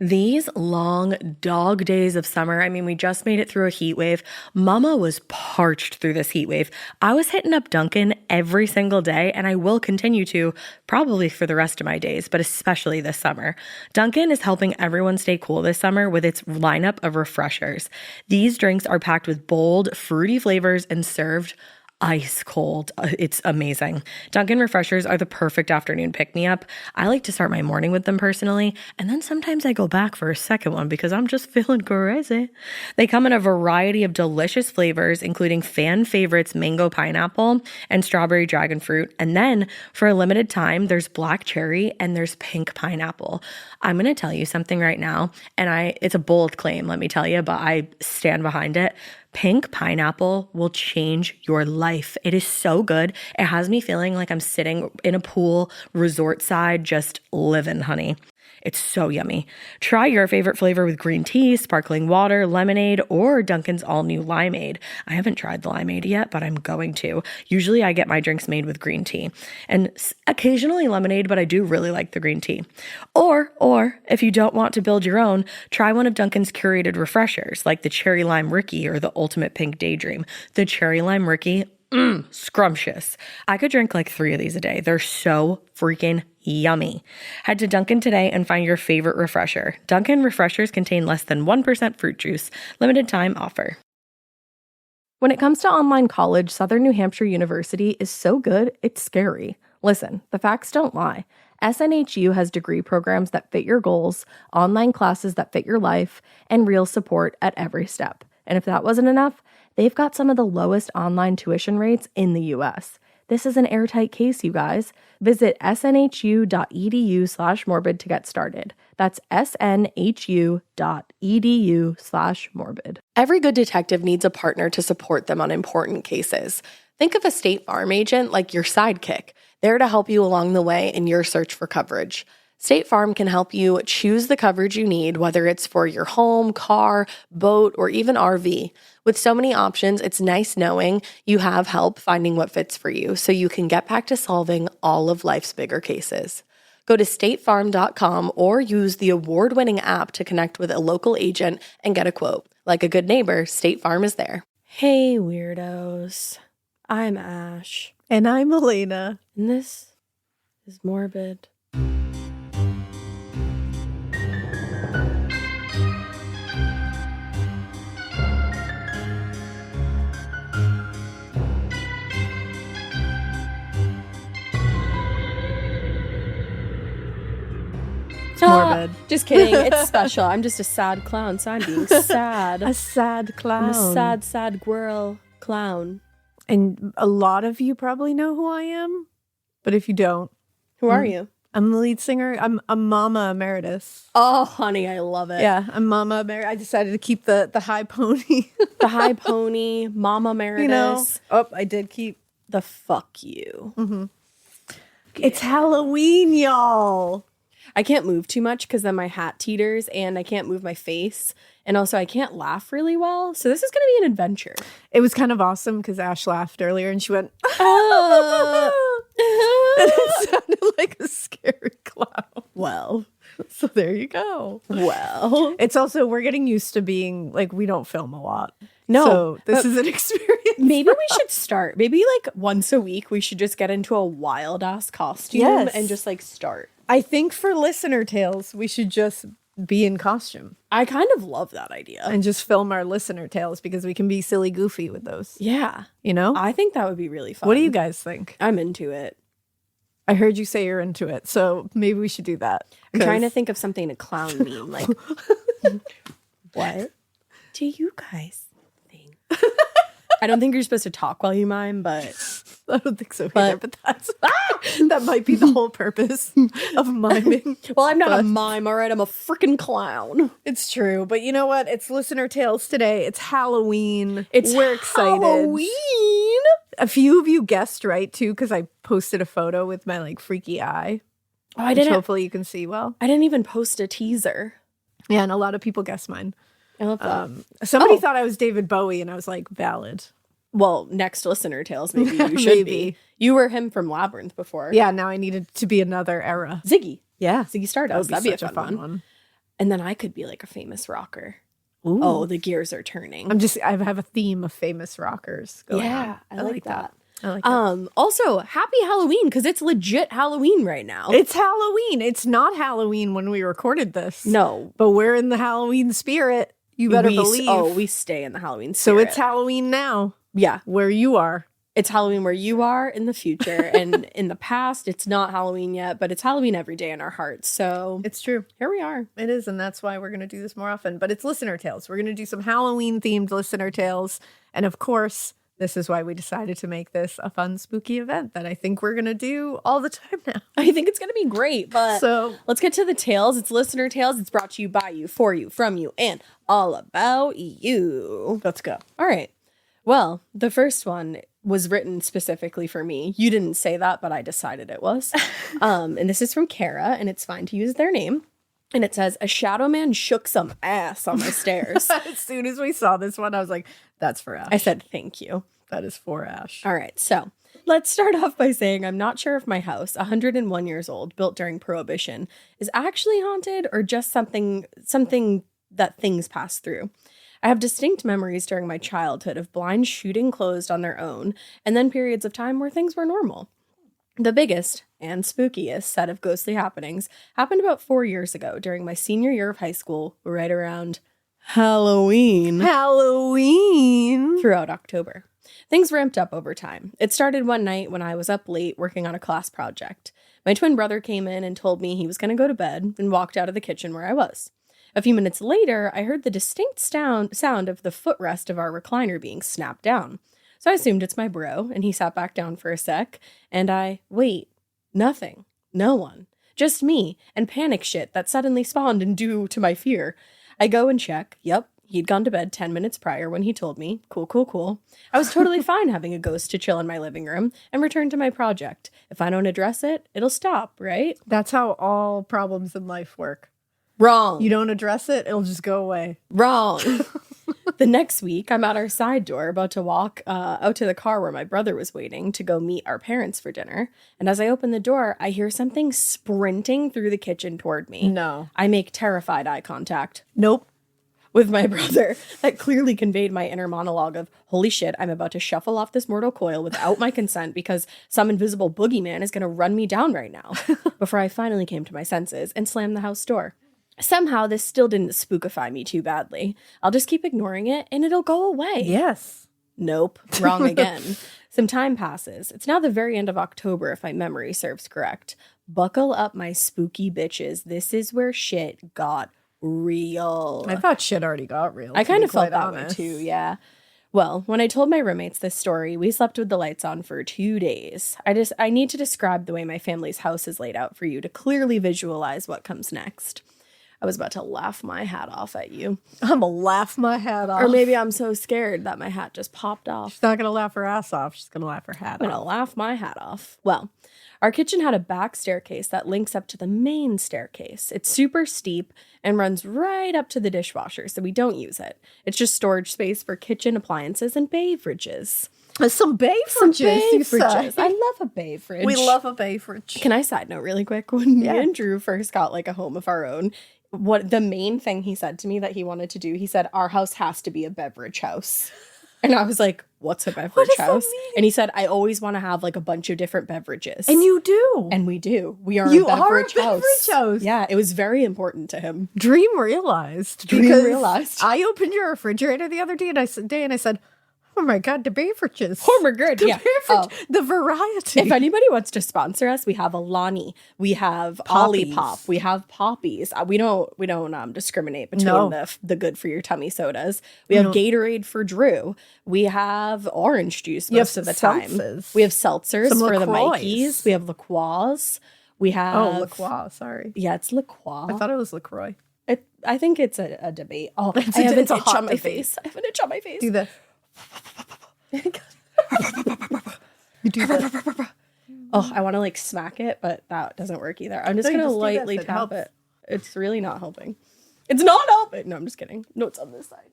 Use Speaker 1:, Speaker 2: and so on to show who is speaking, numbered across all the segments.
Speaker 1: These long dog days of summer, I mean, we just made it through a heat wave. Mama was parched through this heat wave. I was hitting up Dunkin' every single day, and I will continue to probably for the rest of my days, but especially this summer. Dunkin' is helping everyone stay cool this summer with its lineup of refreshers. These drinks are packed with bold, fruity flavors and served ice cold. It's amazing. Dunkin' refreshers are the perfect afternoon pick-me-up. I like to start my morning with them personally, and then sometimes I go back for a second one because I'm just feeling crazy. They come in a variety of delicious flavors, including fan favorites mango pineapple and strawberry dragon fruit. And then for a limited time, there's black cherry and there's pink pineapple. I'm going to tell you something right now, and it's a bold claim, let me tell you, but I stand behind it. Pink pineapple will change your life. It is so good. It has me feeling like I'm sitting in a pool, resort side, just living, honey. It's so yummy. Try your favorite flavor with green tea, sparkling water, lemonade, or Dunkin's all-new limeade. I haven't tried the limeade yet, but I'm going to. Usually I get my drinks made with green tea and occasionally lemonade, but I do really like the green tea. Or if you don't want to build your own, try one of Dunkin's curated refreshers like the Cherry Lime Ricky or the Ultimate Pink Daydream. The Cherry Lime Ricky, scrumptious. I could drink like 3 of these a day. They're so freaking yummy. Head to Dunkin' today and find your favorite refresher. Dunkin' refreshers contain less than 1% fruit juice. Limited time offer. When it comes to online college, Southern New Hampshire University is so good, it's scary. Listen, the facts don't lie. SNHU has degree programs that fit your goals, online classes that fit your life, and real support at every step. And if that wasn't enough, they've got some of the lowest online tuition rates in the U.S. This is an airtight case, you guys. Visit snhu.edu/morbid to get started. That's snhu.edu/morbid. Every good detective needs a partner to support them on important cases. Think of a State Farm agent like your sidekick, there to help you along the way in your search for coverage. State Farm can help you choose the coverage you need, whether it's for your home, car, boat, or even RV. With so many options, it's nice knowing you have help finding what fits for you so you can get back to solving all of life's bigger cases. Go to statefarm.com or use the award-winning app to connect with a local agent and get a quote. Like a good neighbor, State Farm is there. Hey, weirdos. I'm Ash.
Speaker 2: And I'm Alaina.
Speaker 1: And this is Morbid.
Speaker 2: Morbid.
Speaker 1: Just kidding. It's special. I'm just a sad clown, so I'm being sad.
Speaker 2: A sad clown.
Speaker 1: I'm a sad, sad girl clown.
Speaker 2: And a lot of you probably know who I am, but if you don't,
Speaker 1: Who are you?
Speaker 2: I'm the lead singer. I'm a Mama Emeritus.
Speaker 1: Oh, honey, I love it.
Speaker 2: Yeah, I'm Mama Emeritus. I decided to keep the high pony.
Speaker 1: The high pony, Mama Meredith.
Speaker 2: You know? Oh, I did keep
Speaker 1: the fuck you.
Speaker 2: Mm-hmm. Yeah. It's Halloween, y'all.
Speaker 1: I can't move too much because then my hat teeters and I can't move my face. And also I can't laugh really well. So this is going to be an adventure.
Speaker 2: It was kind of awesome because Ash laughed earlier and she went, and it sounded like a scary clown.
Speaker 1: Well,
Speaker 2: so there you go.
Speaker 1: Well,
Speaker 2: it's also, we're getting used to being like, we don't film a lot.
Speaker 1: No.
Speaker 2: So this is an experience.
Speaker 1: Maybe we should start. Maybe like once a week, we should just get into a wild ass costume and just like start.
Speaker 2: I think for listener tales, we should just be in costume.
Speaker 1: I kind of love that idea.
Speaker 2: And just film our listener tales because we can be silly goofy with those.
Speaker 1: Yeah.
Speaker 2: You know?
Speaker 1: I think that would be really fun.
Speaker 2: What do you guys think?
Speaker 1: I'm into it.
Speaker 2: I heard you say you're into it, so maybe we should do that.
Speaker 1: I'm trying to think of something to clown me. Like, what do you guys think? I don't think you're supposed to talk while you mime, but...
Speaker 2: I don't think so either, but that's that might be the whole purpose of miming.
Speaker 1: Well, I'm not a mime, all right? I'm a freaking clown.
Speaker 2: It's true, but you know what? It's listener tales today. It's Halloween.
Speaker 1: We're
Speaker 2: excited.
Speaker 1: Halloween.
Speaker 2: A few of you guessed right too, because I posted a photo with my like freaky eye.
Speaker 1: Oh, I didn't.
Speaker 2: Hopefully you can see well.
Speaker 1: I didn't even post a teaser.
Speaker 2: Yeah, and a lot of people guessed mine.
Speaker 1: I love that.
Speaker 2: Somebody thought I was David Bowie, and I was like, valid.
Speaker 1: Well, next listener tales, maybe you should be. You were him from Labyrinth before.
Speaker 2: Yeah, now I needed to be another era.
Speaker 1: Ziggy.
Speaker 2: Yeah.
Speaker 1: Ziggy Stardust. That'd be a fun one.
Speaker 3: And then I could be like a famous rocker.
Speaker 2: Ooh.
Speaker 3: Oh, the gears are turning.
Speaker 2: I have a theme of famous rockers going on.
Speaker 3: I like that.
Speaker 2: I like that.
Speaker 3: Also, happy Halloween, because it's legit Halloween right now.
Speaker 2: It's Halloween. It's not Halloween when we recorded this.
Speaker 3: No.
Speaker 2: But we're in the Halloween spirit. You better believe.
Speaker 3: We stay in the Halloween
Speaker 2: So
Speaker 3: spirit.
Speaker 2: it's Halloween now.
Speaker 3: Yeah.
Speaker 2: Where you are.
Speaker 3: It's Halloween where you are in the future. And in the past, it's not Halloween yet, but it's Halloween every day in our hearts. So
Speaker 2: It's true.
Speaker 3: here we are.
Speaker 2: It is, and that's why we're going to do this more often. But it's listener tales. We're going to do some Halloween-themed listener tales. And of course, this is why we decided to make this a fun, spooky event that I think we're going to do all the time now.
Speaker 3: I think it's going to be great, but
Speaker 2: So
Speaker 3: let's get to the tales. It's listener tales. It's brought to you by you, for you, from you, and all about you.
Speaker 2: let's go.
Speaker 3: All right. Well, the first one was written specifically for me. You didn't say that, but I decided it was. And this is from Kara, and it's fine to use their name. And it says, a shadow man shook some ass on my stairs.
Speaker 2: As soon as we saw this one, I was like, that's for Ash.
Speaker 3: I said, thank you.
Speaker 2: That is for Ash.
Speaker 3: All right, so let's start off by saying I'm not sure if my house, 101 years old, built during Prohibition, is actually haunted or just something that things pass through. I have distinct memories during my childhood of blinds shooting closed on their own, and then periods of time where things were normal. The biggest and spookiest set of ghostly happenings happened about 4 years ago during my senior year of high school, right around Halloween. Throughout October. Things ramped up over time. It started one night when I was up late working on a class project. My twin brother came in and told me he was going to go to bed and walked out of the kitchen where I was. A few minutes later, I heard the distinct sound of the footrest of our recliner being snapped down. So I assumed it's my bro, and he sat back down for a sec, and wait, nothing, no one, just me, and panic shit that suddenly spawned and due to my fear. I go and check, yep, he'd gone to bed 10 minutes prior when he told me, cool. I was totally fine having a ghost to chill in my living room and return to my project. If I don't address it, it'll stop, right?
Speaker 2: That's how all problems in life work.
Speaker 3: Wrong.
Speaker 2: You don't address it, it'll just go away.
Speaker 3: Wrong. The next week, I'm at our side door about to walk out to the car where my brother was waiting to go meet our parents for dinner. And as I open the door, I hear something sprinting through the kitchen toward me.
Speaker 2: No.
Speaker 3: I make terrified eye contact
Speaker 2: Nope.
Speaker 3: with my brother that clearly conveyed my inner monologue of, holy shit, I'm about to shuffle off this mortal coil without my consent because some invisible boogeyman is going to run me down right now. Before I finally came to my senses and slammed the house door. Somehow, this still didn't spookify me too badly. I'll just keep ignoring it, and it'll go away.
Speaker 2: Yes.
Speaker 3: Nope. Wrong again. Some time passes. It's now the very end of October, if my memory serves correct. Buckle up, my spooky bitches. This is where shit got real.
Speaker 2: I thought shit already got real.
Speaker 3: I kind of felt
Speaker 2: quite
Speaker 3: that
Speaker 2: honest.
Speaker 3: way, too, yeah. Well, when I told my roommates this story, we slept with the lights on for 2 days. I need to describe the way my family's house is laid out for you to clearly visualize what comes next. I was about to laugh my hat off at you.
Speaker 2: I'm gonna laugh my hat off.
Speaker 3: Or maybe I'm so scared that my hat just popped off.
Speaker 2: She's not gonna laugh her ass off. She's gonna laugh her hat
Speaker 3: I'm going to laugh my hat off. Well, our kitchen had a back staircase that links up to the main staircase. It's super steep and runs right up to the dishwasher, so we don't use it. It's just storage space for kitchen appliances and beverages.
Speaker 2: Some beverages, you say.
Speaker 3: I love a beverage.
Speaker 2: We love a beverage.
Speaker 3: Can I side note really quick? When me and Drew first got like a home of our own, what the main thing he said to me that he wanted to do, he said, our house has to be a beverage house. And I was like, what's a beverage house? And he said, I always want to have like a bunch of different beverages.
Speaker 2: And you do.
Speaker 3: And we do. We are
Speaker 2: You
Speaker 3: a beverage
Speaker 2: are a
Speaker 3: house.
Speaker 2: beverage house.
Speaker 3: Yeah, it was very important to him.
Speaker 2: Dream realized. I opened your refrigerator the other day and I said, oh my God, the beverages.
Speaker 3: Oh my God, yeah.
Speaker 2: The variety.
Speaker 3: If anybody wants to sponsor us, we have Alani, we have Olipop, we have Poppies. We don't discriminate between the good for your tummy sodas. We have Gatorade for Drew. We have orange juice most of the time. We have seltzers for the Mikeys. We have LaCroix. We have
Speaker 2: LaCroix. Sorry.
Speaker 3: Yeah, it's LaCroix.
Speaker 2: I thought it was LaCroix.
Speaker 3: I think it's a debate. Oh,
Speaker 2: I
Speaker 3: have an
Speaker 2: it's a
Speaker 3: itch
Speaker 2: hot
Speaker 3: on my
Speaker 2: debate.
Speaker 3: face. I have an itch on my face.
Speaker 2: Do the. You do that.
Speaker 3: Oh, I want to like smack it, but that doesn't work either. I'm just gonna lightly tap it. It's really not helping. It's not helping. No, I'm just kidding. No, it's on this side.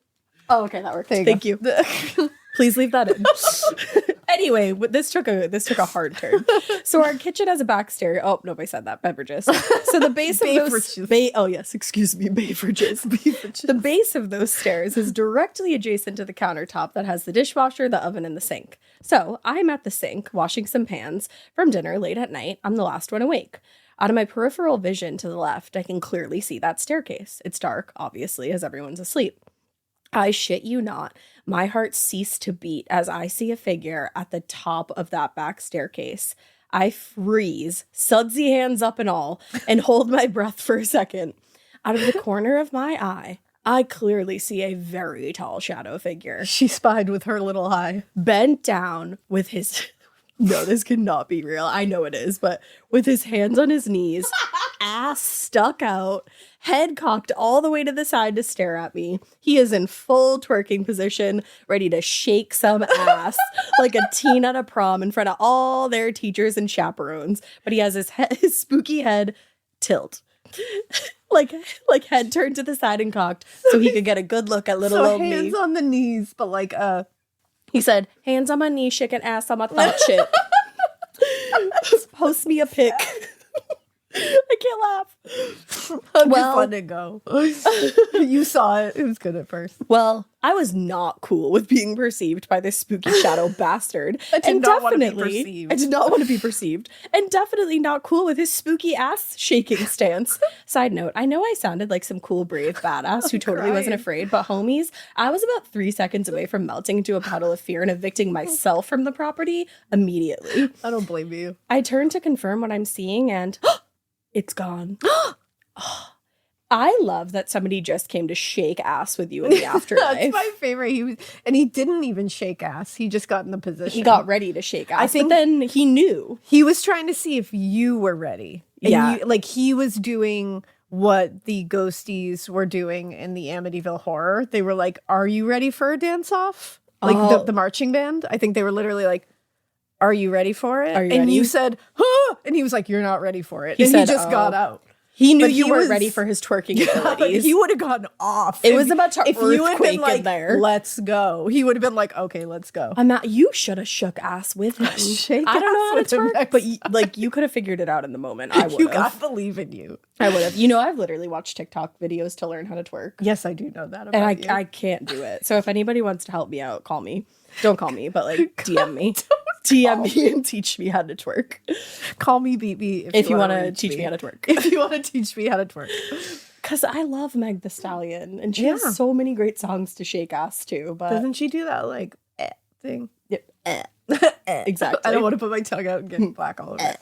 Speaker 3: Oh, okay, that worked. Thank you. Please leave that in. Anyway, this took a hard turn. So our kitchen has a back stair. Oh, nope, I said that. Beverages. So the base of those beverages. The base of those stairs is directly adjacent to the countertop that has the dishwasher, the oven, and the sink. So I'm at the sink washing some pans from dinner late at night. I'm the last one awake. Out of my peripheral vision to the left, I can clearly see that staircase. It's dark, obviously, as everyone's asleep. I shit you not, my heart ceased to beat as I see a figure at the top of that back staircase. I freeze, sudsy hands up and all, and hold my breath for a second. Out of the corner of my eye, I clearly see a very tall shadow figure.
Speaker 2: She spied with her little eye.
Speaker 3: Bent down with his... No, this cannot be real. I know it is, but with his hands on his knees, ass stuck out, head cocked all the way to the side to stare at me. He is in full twerking position, ready to shake some ass like a teen at a prom in front of all their teachers and chaperones. But he has his spooky head tilt. like head turned to the side and cocked so he could get a good look at little old me.
Speaker 2: Hands on the knees, but like
Speaker 3: He said, hands on my knees, shaking ass on my thought shit. Post me a pic. I can't laugh.
Speaker 2: I'm just letting it go. You saw it. It was good at first.
Speaker 3: Well, I was not cool with being perceived by this spooky shadow bastard.
Speaker 2: I did not want to be perceived.
Speaker 3: I did not want to be perceived. And definitely not cool with his spooky ass shaking stance. Side note, I know I sounded like some cool, brave badass who totally wasn't afraid, but homies, I was about 3 seconds away from melting into a puddle of fear and evicting myself from the property immediately.
Speaker 2: I don't blame you.
Speaker 3: I turned to confirm what I'm seeing and it's gone. I love that somebody just came to shake ass with you in the afterlife.
Speaker 2: That's my favorite. He didn't even shake ass. He just got in the position.
Speaker 3: He got ready to shake ass,
Speaker 2: I think
Speaker 3: but then he knew.
Speaker 2: He was trying to see if you were ready. And like he was doing what the ghosties were doing in the Amityville Horror. They were like, "Are you ready for a dance-off?" Like the marching band. I think they were literally like, "Are you ready for it?"
Speaker 3: And
Speaker 2: ready? You said, "Huh," and he was like, "You're not ready for it." He just got out.
Speaker 3: He knew you weren't ready for his twerking abilities.
Speaker 2: He would have gotten off.
Speaker 3: It was about to
Speaker 2: if you had been like,
Speaker 3: in there.
Speaker 2: "Let's go," he would have been like, "Okay, let's go."
Speaker 3: You should have shook ass with him. I don't know how to twerk, but you could have figured it out in the moment. I would have.
Speaker 2: You got believe in you.
Speaker 3: I would have. You know, I've literally watched TikTok videos to learn how to twerk.
Speaker 2: Yes, I do know that about you.
Speaker 3: I can't do it. So if anybody wants to help me out, call me. Don't call me, but like DM me. DM me and teach me how to twerk.
Speaker 2: Call me, beat me
Speaker 3: if you want to teach me how to twerk.
Speaker 2: If you want to teach me how to twerk.
Speaker 3: Because I love Meg the Stallion, and she has so many great songs to shake ass to. But
Speaker 2: doesn't she do that like thing?
Speaker 3: Yep. Exactly.
Speaker 2: I don't want to put my tongue out and get black all over it.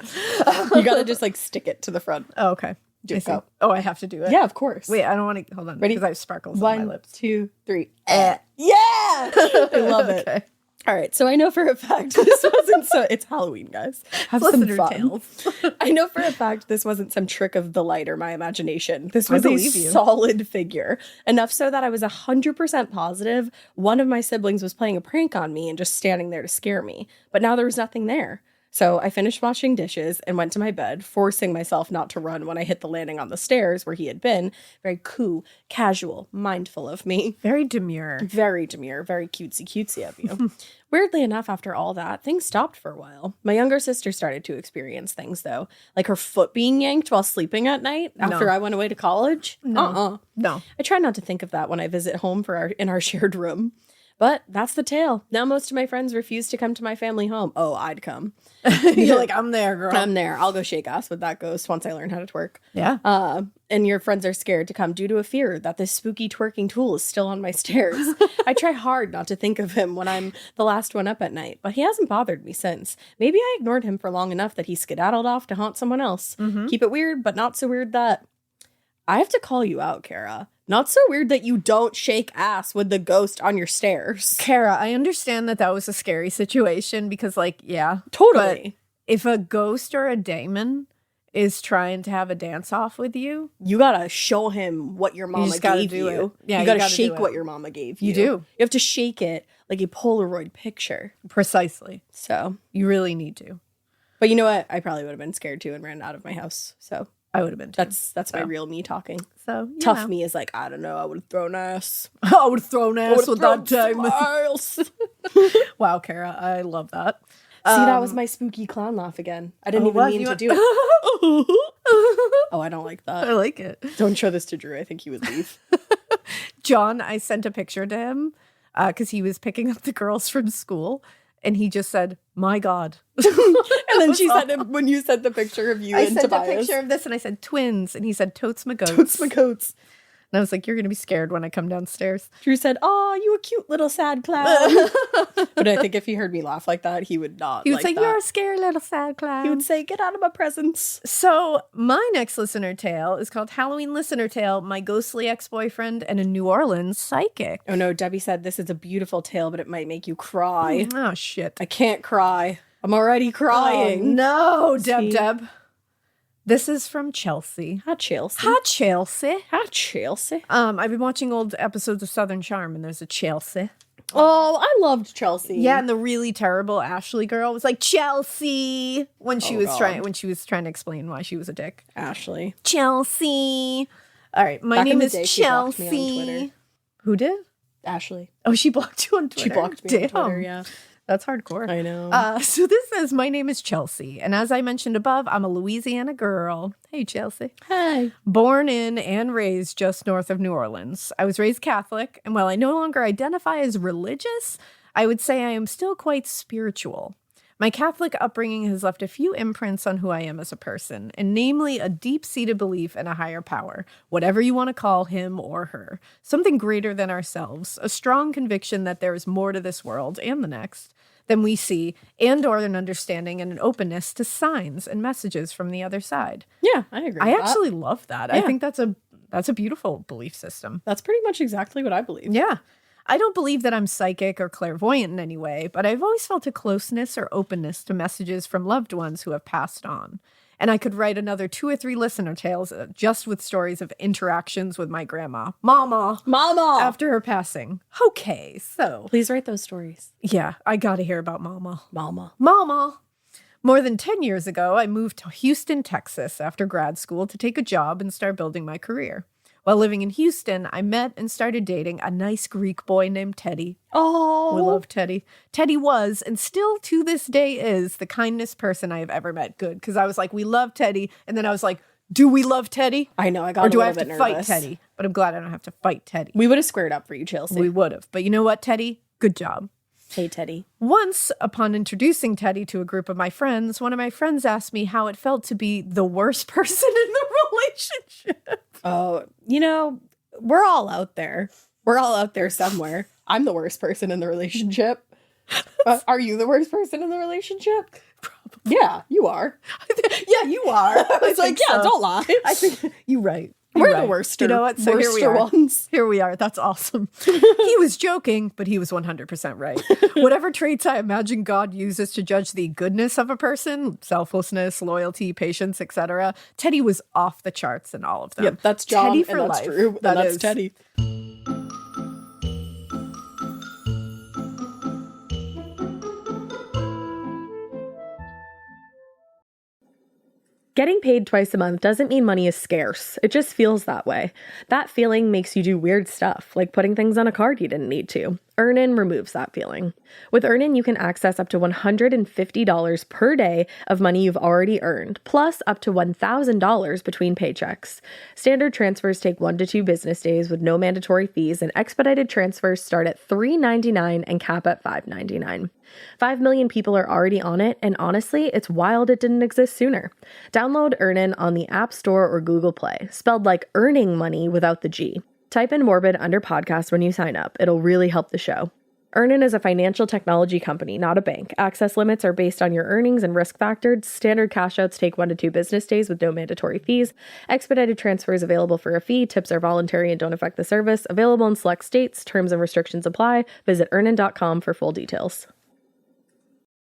Speaker 3: You gotta just like stick it to the front.
Speaker 2: Oh, okay.
Speaker 3: Go.
Speaker 2: Oh, I have to do it?
Speaker 3: Yeah, of course.
Speaker 2: Wait, I don't want to. Hold on.
Speaker 3: Ready?
Speaker 2: Because I have sparkles on my lips.
Speaker 3: 1, 2, 3. Yeah! I love it. Okay. All right, so I know for a fact this wasn't it's Halloween, guys. Have some fun. Tales. I know for a fact this wasn't some trick of the light or my imagination. This was a solid figure. Enough so that I was 100% positive one of my siblings was playing a prank on me and just standing there to scare me. But now there was nothing there. So I finished washing dishes and went to my bed, forcing myself not to run when I hit the landing on the stairs where he had been. Very cool, casual, mindful of me.
Speaker 2: Very demure.
Speaker 3: Very demure, very cutesy of you. Weirdly enough, after all that, things stopped for a while. My younger sister started to experience things, though. Like her foot being yanked while sleeping at night after I went away to college.
Speaker 2: No.
Speaker 3: I try not to think of that when I visit home in our shared room. But that's the tale. Now most of my friends refuse to come to my family home. Oh, I'd come.
Speaker 2: You're like, I'm there, girl.
Speaker 3: I'm there. I'll go shake ass with that ghost once I learn how to twerk.
Speaker 2: Yeah.
Speaker 3: And your friends are scared to come due to a fear that this spooky twerking tool is still on my stairs. I try hard not to think of him when I'm the last one up at night, but he hasn't bothered me since. Maybe I ignored him for long enough that he skedaddled off to haunt someone else. Mm-hmm. Keep it weird, but not so weird that... I have to call you out, Kara. Not so weird that you don't shake ass with the ghost on your stairs.
Speaker 2: Kara, I understand that was a scary situation because, like, yeah.
Speaker 3: Totally.
Speaker 2: But if a ghost or a daemon is trying to have a dance-off with you...
Speaker 3: You gotta show him what your mama gave you.
Speaker 2: Yeah,
Speaker 3: you gotta shake what your mama gave you.
Speaker 2: You do.
Speaker 3: You have to shake it like a Polaroid picture.
Speaker 2: Precisely.
Speaker 3: So.
Speaker 2: You really need to.
Speaker 3: But you know what? I probably would have been scared too and ran out of my house. So.
Speaker 2: I would have been too.
Speaker 3: That's my real me talking.
Speaker 2: So
Speaker 3: tough me is like, I don't know, I would have thrown ass.
Speaker 2: I would have thrown ass with that time. Wow, Kara, I love that.
Speaker 3: See, that was my spooky clown laugh again. I didn't even mean to do it. Oh, I don't like that.
Speaker 2: I like it.
Speaker 3: Don't show this to Drew. I think he would leave.
Speaker 2: John, I sent a picture to him because he was picking up the girls from school, and he just said, "My God."
Speaker 3: And then she said, when you sent the picture of you
Speaker 2: I
Speaker 3: and
Speaker 2: sent
Speaker 3: Tobias.
Speaker 2: a picture of this, and I said twins, and he said totes my goats.
Speaker 3: Totes my coats.
Speaker 2: And I was like, "You're gonna be scared when I come downstairs."
Speaker 3: Drew said, "Oh, you a cute little sad clown." But I think if he heard me laugh like that, he would not.
Speaker 2: He would say,
Speaker 3: that.
Speaker 2: "You're a scary little sad clown."
Speaker 3: He would say, "Get out of my presence."
Speaker 2: So my next listener tale is called Halloween Listener Tale, My Ghostly Ex-Boyfriend and a New Orleans Psychic.
Speaker 3: Oh no, Debbie said this is a beautiful tale, but it might make you cry.
Speaker 2: Oh, shit.
Speaker 3: I can't cry. I'm already crying.
Speaker 2: Oh, no,
Speaker 3: See?
Speaker 2: Deb. This is from Chelsea.
Speaker 3: Hi, Chelsea.
Speaker 2: Hi, Chelsea.
Speaker 3: Hi, Chelsea.
Speaker 2: I've been watching old episodes of Southern Charm, and there's a Chelsea.
Speaker 3: Oh, I loved Chelsea.
Speaker 2: Yeah, and the really terrible Ashley girl was like Chelsea when she was trying to explain why she was a dick.
Speaker 3: Ashley.
Speaker 2: Chelsea. All right, my
Speaker 3: Back in
Speaker 2: name
Speaker 3: the
Speaker 2: is
Speaker 3: day, she blocked me on
Speaker 2: Chelsea.
Speaker 3: Twitter.
Speaker 2: Who did?
Speaker 3: Ashley.
Speaker 2: Oh, she blocked you on Twitter.
Speaker 3: She blocked me
Speaker 2: Damn.
Speaker 3: on Twitter, yeah.
Speaker 2: That's hardcore.
Speaker 3: I know.
Speaker 2: So this says, my name is Chelsea, and as I mentioned above, I'm a Louisiana girl. Hey, Chelsea.
Speaker 3: Hey.
Speaker 2: Born in and raised just north of New Orleans. I was raised Catholic, and while I no longer identify as religious, I would say I am still quite spiritual. My Catholic upbringing has left a few imprints on who I am as a person, and namely a deep-seated belief in a higher power, whatever you want to call him or her, something greater than ourselves, a strong conviction that there is more to this world and the next than we see, and or an understanding and an openness to signs and messages from the other side.
Speaker 3: Yeah, I agree.
Speaker 2: I actually love that.
Speaker 3: Yeah.
Speaker 2: I think that's a beautiful belief system.
Speaker 3: That's pretty much exactly what I believe.
Speaker 2: Yeah. I don't believe that I'm psychic or clairvoyant in any way, but I've always felt a closeness or openness to messages from loved ones who have passed on. And I could write another 2 or 3 listener tales just with stories of interactions with my grandma. Mama! After her passing. Okay, so.
Speaker 3: Please write those stories.
Speaker 2: Yeah, I gotta hear about Mama.
Speaker 3: Mama.
Speaker 2: More than 10 years ago, I moved to Houston, Texas after grad school to take a job and start building my career. While living in Houston, I met and started dating a nice Greek boy named Teddy.
Speaker 3: Oh.
Speaker 2: We love Teddy. Teddy was, and still to this day is, the kindest person I have ever met. Good, because I was like, we love Teddy. And then I was like, do we love Teddy?
Speaker 3: I know, I got
Speaker 2: Or do
Speaker 3: a
Speaker 2: I
Speaker 3: little
Speaker 2: have
Speaker 3: bit
Speaker 2: to fight
Speaker 3: nervous.
Speaker 2: Teddy? But I'm glad I don't have to fight Teddy.
Speaker 3: We would have squared up for you, Chelsea.
Speaker 2: We would have. But you know what, Teddy? Good job.
Speaker 3: Hey, Teddy.
Speaker 2: Once, upon introducing Teddy to a group of my friends, one of my friends asked me how it felt to be the worst person in the relationship.
Speaker 3: Oh, you know, we're all out there. We're all out there somewhere. I'm the worst person in the relationship. Are you the worst person in the relationship? Probably. Yeah, you are. Yeah, you are. I was like, yeah,
Speaker 2: so.
Speaker 3: don't lie.
Speaker 2: I think you're right.
Speaker 3: We're
Speaker 2: You're
Speaker 3: the
Speaker 2: right.
Speaker 3: worst.
Speaker 2: You know what? So here we are.
Speaker 3: Ones.
Speaker 2: Here we are. That's awesome. He was joking, but he was 100% right. Whatever traits I imagine God uses to judge the goodness of a person, selflessness, loyalty, patience, etc., Teddy was off the charts in all of them.
Speaker 3: Yep, that's John,
Speaker 2: Teddy
Speaker 3: and
Speaker 2: for
Speaker 3: that's
Speaker 2: life.
Speaker 3: Drew, and
Speaker 2: That
Speaker 3: that's
Speaker 2: is.
Speaker 3: Teddy.
Speaker 1: Getting paid twice a month doesn't mean money is scarce. It just feels that way. That feeling makes you do weird stuff, like putting things on a card you didn't need to. Earnin removes that feeling. With Earnin, you can access up to $150 per day of money you've already earned, plus up to $1,000 between paychecks. Standard transfers take 1 to 2 business days with no mandatory fees, and expedited transfers start at $3.99 and cap at $5.99. 5 million people are already on it, and honestly, it's wild it didn't exist sooner. Download Earnin on the App Store or Google Play, spelled like earning money without the G. Type in Morbid under podcast when you sign up. It'll really help the show. Earnin is a financial technology company, not a bank. Access limits are based on your earnings and risk factors. Standard cash outs take 1 to 2 business days with no mandatory fees. Expedited transfers available for a fee. Tips are voluntary and don't affect the service. Available in select states. Terms and restrictions apply. Visit earnin.com for full details.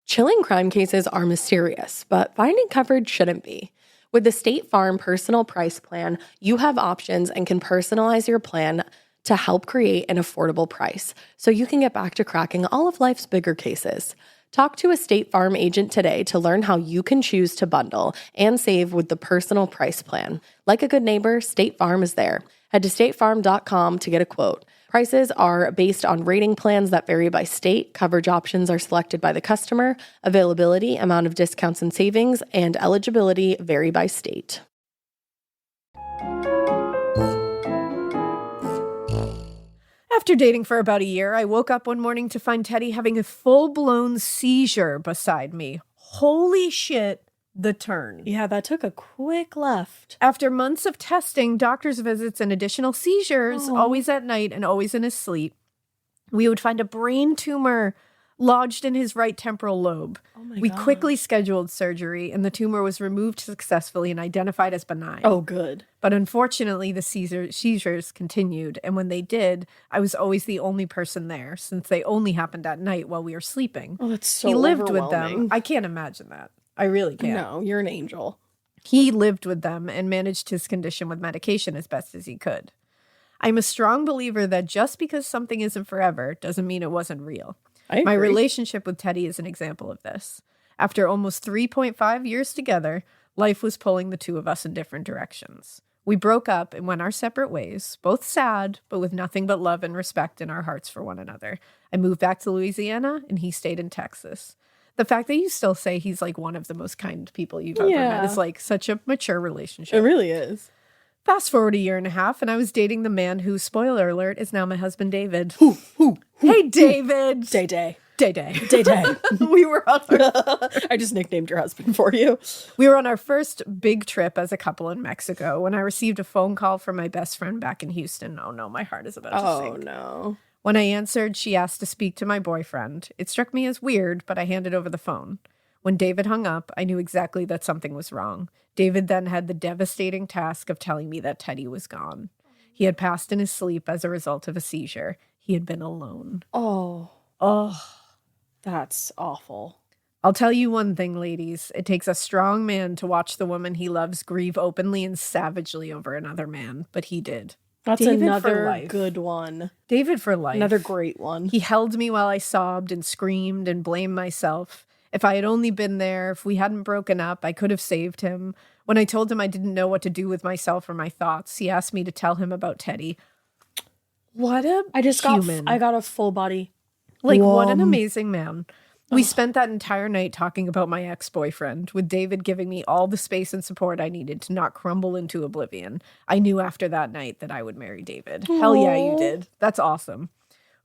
Speaker 1: Chilling crime cases are mysterious, but finding coverage shouldn't be. With the State Farm Personal Price Plan, you have options and can personalize your plan to help create an affordable price so you can get back to cracking all of life's bigger cases. Talk to a State Farm agent today to learn how you can choose to bundle and save with the Personal Price Plan. Like a good neighbor, State Farm is there.
Speaker 3: Head to statefarm.com to get a quote. Prices are based on rating plans that vary by state. Coverage options are selected by the customer. Availability, amount of discounts and savings, and eligibility vary by state.
Speaker 2: After dating for about a year, I woke up one morning to find Teddy having a full-blown seizure beside me. Holy shit, the turn.
Speaker 3: Yeah, that took a quick left.
Speaker 2: After months of testing, doctor's visits, and additional seizures, always at night and always in his sleep, we would find a brain tumor lodged in his right temporal lobe.
Speaker 3: Oh my
Speaker 2: We
Speaker 3: God.
Speaker 2: quickly scheduled surgery, and the tumor was removed successfully and identified as benign.
Speaker 3: Oh, good.
Speaker 2: But unfortunately, the seizures continued, and when they did, I was always the only person there, since they only happened at night while we were sleeping.
Speaker 3: Oh, that's so
Speaker 2: He lived with them.
Speaker 3: overwhelming.
Speaker 2: I can't imagine that. I really can't.
Speaker 3: No, you're an angel.
Speaker 2: He lived with them and managed his condition with medication as best as he could. I'm a strong believer that just because something isn't forever doesn't mean it wasn't real.
Speaker 3: I
Speaker 2: My
Speaker 3: agree.
Speaker 2: relationship with Teddy is an example of this. After almost 3.5 years together, life was pulling the two of us in different directions. We broke up and went our separate ways, both sad, but with nothing but love and respect in our hearts for one another. I moved back to Louisiana, and he stayed in Texas. The fact that you still say he's like one of the most kind people you've ever met is like such a mature relationship.
Speaker 3: It really is.
Speaker 2: Fast forward a year and a half, and I was dating the man who, spoiler alert, is now my husband, David. Hey, David.
Speaker 3: Day.
Speaker 2: Day. We were on our,
Speaker 3: I just nicknamed your husband for you.
Speaker 2: we were on our first big trip as a couple in Mexico when I received a phone call from my best friend back in Houston. Oh no, my heart is about to
Speaker 3: Oh,
Speaker 2: sink.
Speaker 3: no.
Speaker 2: When I answered, she asked to speak to my boyfriend. It struck me as weird, but I handed over the phone. When David hung up, I knew exactly that something was wrong. David then had the devastating task of telling me that Teddy was gone. He had passed in his sleep as a result of a seizure. He had been alone.
Speaker 3: Oh,
Speaker 2: Oh,
Speaker 3: that's awful.
Speaker 2: I'll tell you one thing, ladies. It takes a strong man to watch the woman he loves grieve openly and savagely over another man, but he did.
Speaker 3: That's
Speaker 2: David for
Speaker 3: another
Speaker 2: life.
Speaker 3: good one.
Speaker 2: David for life.
Speaker 3: Another great one.
Speaker 2: He held me while I sobbed and screamed and blamed myself. If I had only been there, if we hadn't broken up, I could have saved him. When I told him I didn't know what to do with myself or my thoughts, he asked me to tell him about Teddy. What a
Speaker 3: I just
Speaker 2: human.
Speaker 3: got a full body.
Speaker 2: Like, what an
Speaker 3: Wham.
Speaker 2: amazing man. We spent that entire night talking about my ex-boyfriend, with David giving me all the space and support I needed to not crumble into oblivion. I knew after that night that I would marry David. Hell yeah, you did. That's awesome.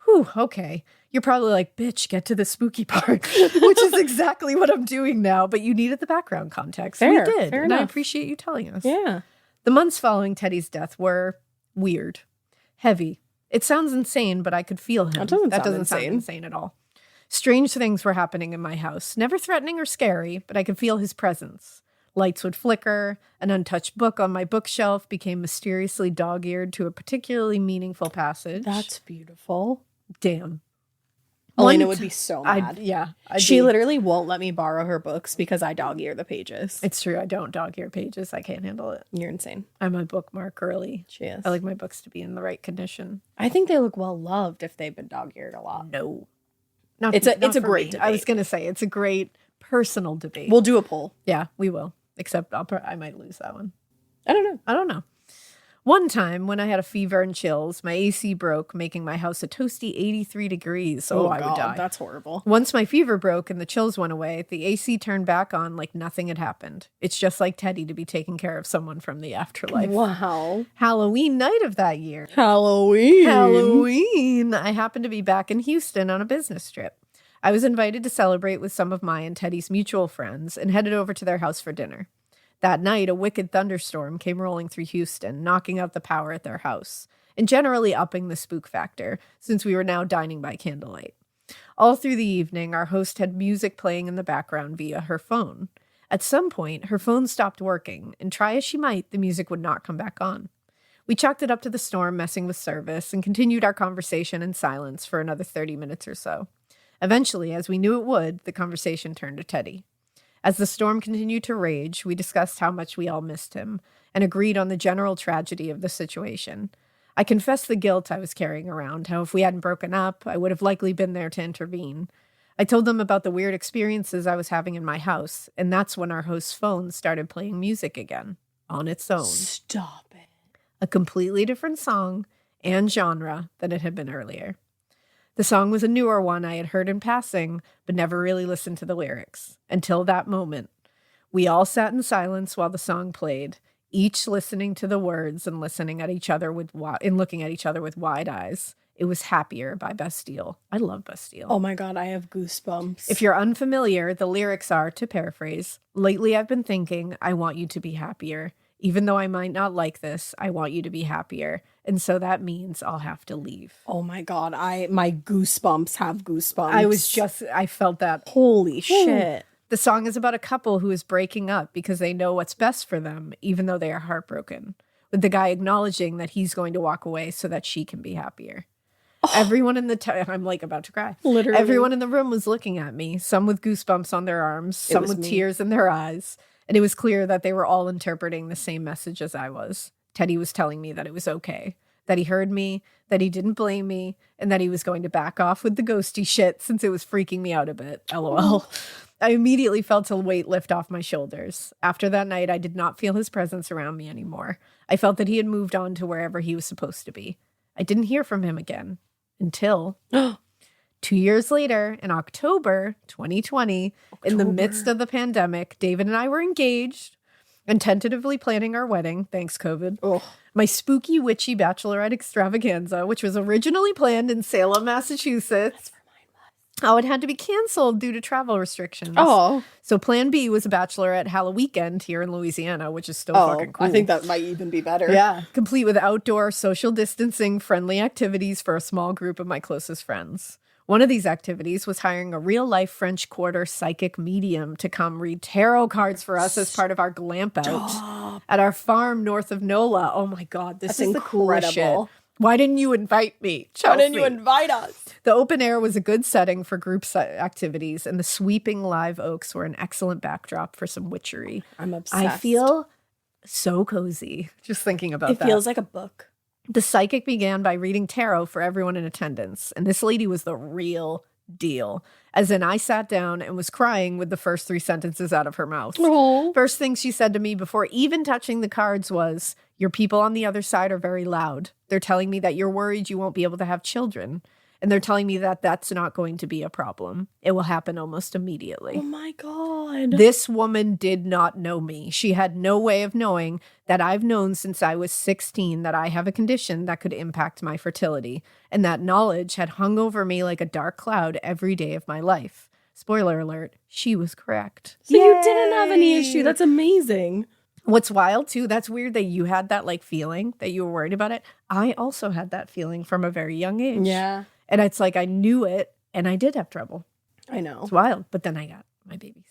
Speaker 2: Whew, okay. You're probably like, bitch, get to the spooky part, which is exactly what I'm doing now, but you needed the background context.
Speaker 3: Fair,
Speaker 2: We did,
Speaker 3: fair
Speaker 2: and I
Speaker 3: enough.
Speaker 2: appreciate you telling us.
Speaker 3: Yeah.
Speaker 2: The months following Teddy's death were weird, heavy. It sounds insane, but I could feel him.
Speaker 3: That doesn't sound
Speaker 2: sound
Speaker 3: insane.
Speaker 2: insane at all. Strange things were happening in my house. Never threatening or scary, but I could feel his presence. Lights would flicker. An untouched book on my bookshelf became mysteriously dog-eared to a particularly meaningful passage.
Speaker 3: That's beautiful.
Speaker 2: Damn.
Speaker 3: Alaina
Speaker 2: One
Speaker 3: would
Speaker 2: t-
Speaker 3: be so
Speaker 2: I'd
Speaker 3: mad.
Speaker 2: I'd
Speaker 3: She
Speaker 2: be-
Speaker 3: literally won't let me borrow her books because I dog ear the pages.
Speaker 2: It's true. I don't dog-ear pages. I can't handle it.
Speaker 3: You're insane.
Speaker 2: I'm a bookmark early.
Speaker 3: She is.
Speaker 2: I like my books to be in the right condition.
Speaker 3: I think they look well loved if they've been dog eared a lot.
Speaker 2: No. Not
Speaker 3: It's a
Speaker 2: not for
Speaker 3: great
Speaker 2: me. I was
Speaker 3: debate.
Speaker 2: going to say, it's a great personal debate.
Speaker 3: We'll do a poll.
Speaker 2: Yeah, we will. Except I might lose that one.
Speaker 3: I don't know.
Speaker 2: I don't know. One time when I had a fever and chills, my AC broke, making my house a toasty 83 degrees. Oh, I would die.
Speaker 3: That's horrible.
Speaker 2: Once my fever broke and the chills went away, the AC turned back on like nothing had happened. It's just like Teddy to be taking care of someone from the afterlife.
Speaker 3: Wow.
Speaker 2: Halloween night of that year.
Speaker 3: Halloween.
Speaker 2: I happened to be back in Houston on a business trip. I was invited to celebrate with some of my and Teddy's mutual friends and headed over to their house for dinner. That night, a wicked thunderstorm came rolling through Houston, knocking out the power at their house, and generally upping the spook factor, since we were now dining by candlelight. All through the evening, our host had music playing in the background via her phone. At some point, her phone stopped working, and try as she might, the music would not come back on. We chalked it up to the storm messing with service and continued our conversation in silence for another 30 minutes or so. Eventually, as we knew it would, the conversation turned to Teddy. As the storm continued to rage, we discussed how much we all missed him and agreed on the general tragedy of the situation. I confessed the guilt I was carrying around, how if we hadn't broken up, I would have likely been there to intervene. I told them about the weird experiences I was having in my house, and that's when our host's phone started playing music again, on its own.
Speaker 3: Stop it.
Speaker 2: a completely different song and genre than it had been earlier. The song was a newer one I had heard in passing, but never really listened to the lyrics. Until that moment. We all sat in silence while the song played, each listening to the words and listening at each other looking at each other with wide eyes. It was Happier by Bastille. I love Bastille.
Speaker 3: Oh my God, I have goosebumps.
Speaker 2: If you're unfamiliar, the lyrics are, to paraphrase, lately I've been thinking, I want you to be happier. Even though I might not like this, I want you to be happier. And so that means I'll have to leave.
Speaker 3: Oh my God, my goosebumps have goosebumps.
Speaker 2: I felt that.
Speaker 3: Holy shit.
Speaker 2: The song is about a couple who is breaking up because they know what's best for them, even though they are heartbroken. With the guy acknowledging that he's going to walk away so that she can be happier. Oh. Everyone in I'm like about to cry.
Speaker 3: Literally.
Speaker 2: Everyone in the room was looking at me, some with goosebumps on their arms, some with tears in their eyes. And it was clear that they were all interpreting the same message as I was. Teddy was telling me that it was okay, that he heard me, that he didn't blame me, and that he was going to back off with the ghosty shit since it was freaking me out a bit. LOL. I immediately felt a weight lift off my shoulders. After that night, I did not feel his presence around me anymore. I felt that he had moved on to wherever he was supposed to be. I didn't hear from him again until 2 years later, in October 2020, in the midst of the pandemic, David and I were engaged and tentatively planning our wedding. Thanks, COVID.
Speaker 3: Oh.
Speaker 2: My spooky, witchy bachelorette extravaganza, which was originally planned in Salem, Massachusetts. Oh, it had to be canceled due to travel restrictions.
Speaker 3: Oh.
Speaker 2: So plan B was a bachelorette Halloween weekend here in Louisiana, which is still fucking cool.
Speaker 3: I think that might even be better.
Speaker 2: Yeah. Complete with outdoor, social distancing, friendly activities for a small group of my closest friends. One of these activities was hiring a real-life French Quarter psychic medium to come read tarot cards for us as part of our glamp out at our farm north of NOLA. Oh my God, this is the coolest shit. Why didn't you invite me, Chelsea?
Speaker 3: Why didn't you invite us?
Speaker 2: The open air was a good setting for group activities, and the sweeping live oaks were an excellent backdrop for some witchery.
Speaker 3: I'm obsessed.
Speaker 2: I feel so cozy just thinking about that.
Speaker 3: It feels like a book.
Speaker 2: The psychic began by reading tarot for everyone in attendance, and this lady was the real deal. As in, I sat down and was crying with the first 3 sentences out of her mouth.
Speaker 3: Aww.
Speaker 2: First thing she said to me before even touching the cards was, your people on the other side are very loud. They're telling me that you're worried you won't be able to have children. And they're telling me that that's not going to be a problem. It will happen almost immediately.
Speaker 3: Oh my God.
Speaker 2: This woman did not know me. She had no way of knowing that I've known since I was 16 that I have a condition that could impact my fertility. And that knowledge had hung over me like a dark cloud every day of my life. Spoiler alert, she was correct.
Speaker 3: So you didn't have any issue. That's amazing.
Speaker 2: What's wild too, that's weird that you had that like feeling that you were worried about it. I also had that feeling from a very young age.
Speaker 3: Yeah.
Speaker 2: And it's like I knew it and I did have trouble.
Speaker 3: I know.
Speaker 2: It's wild. But then I got my babies.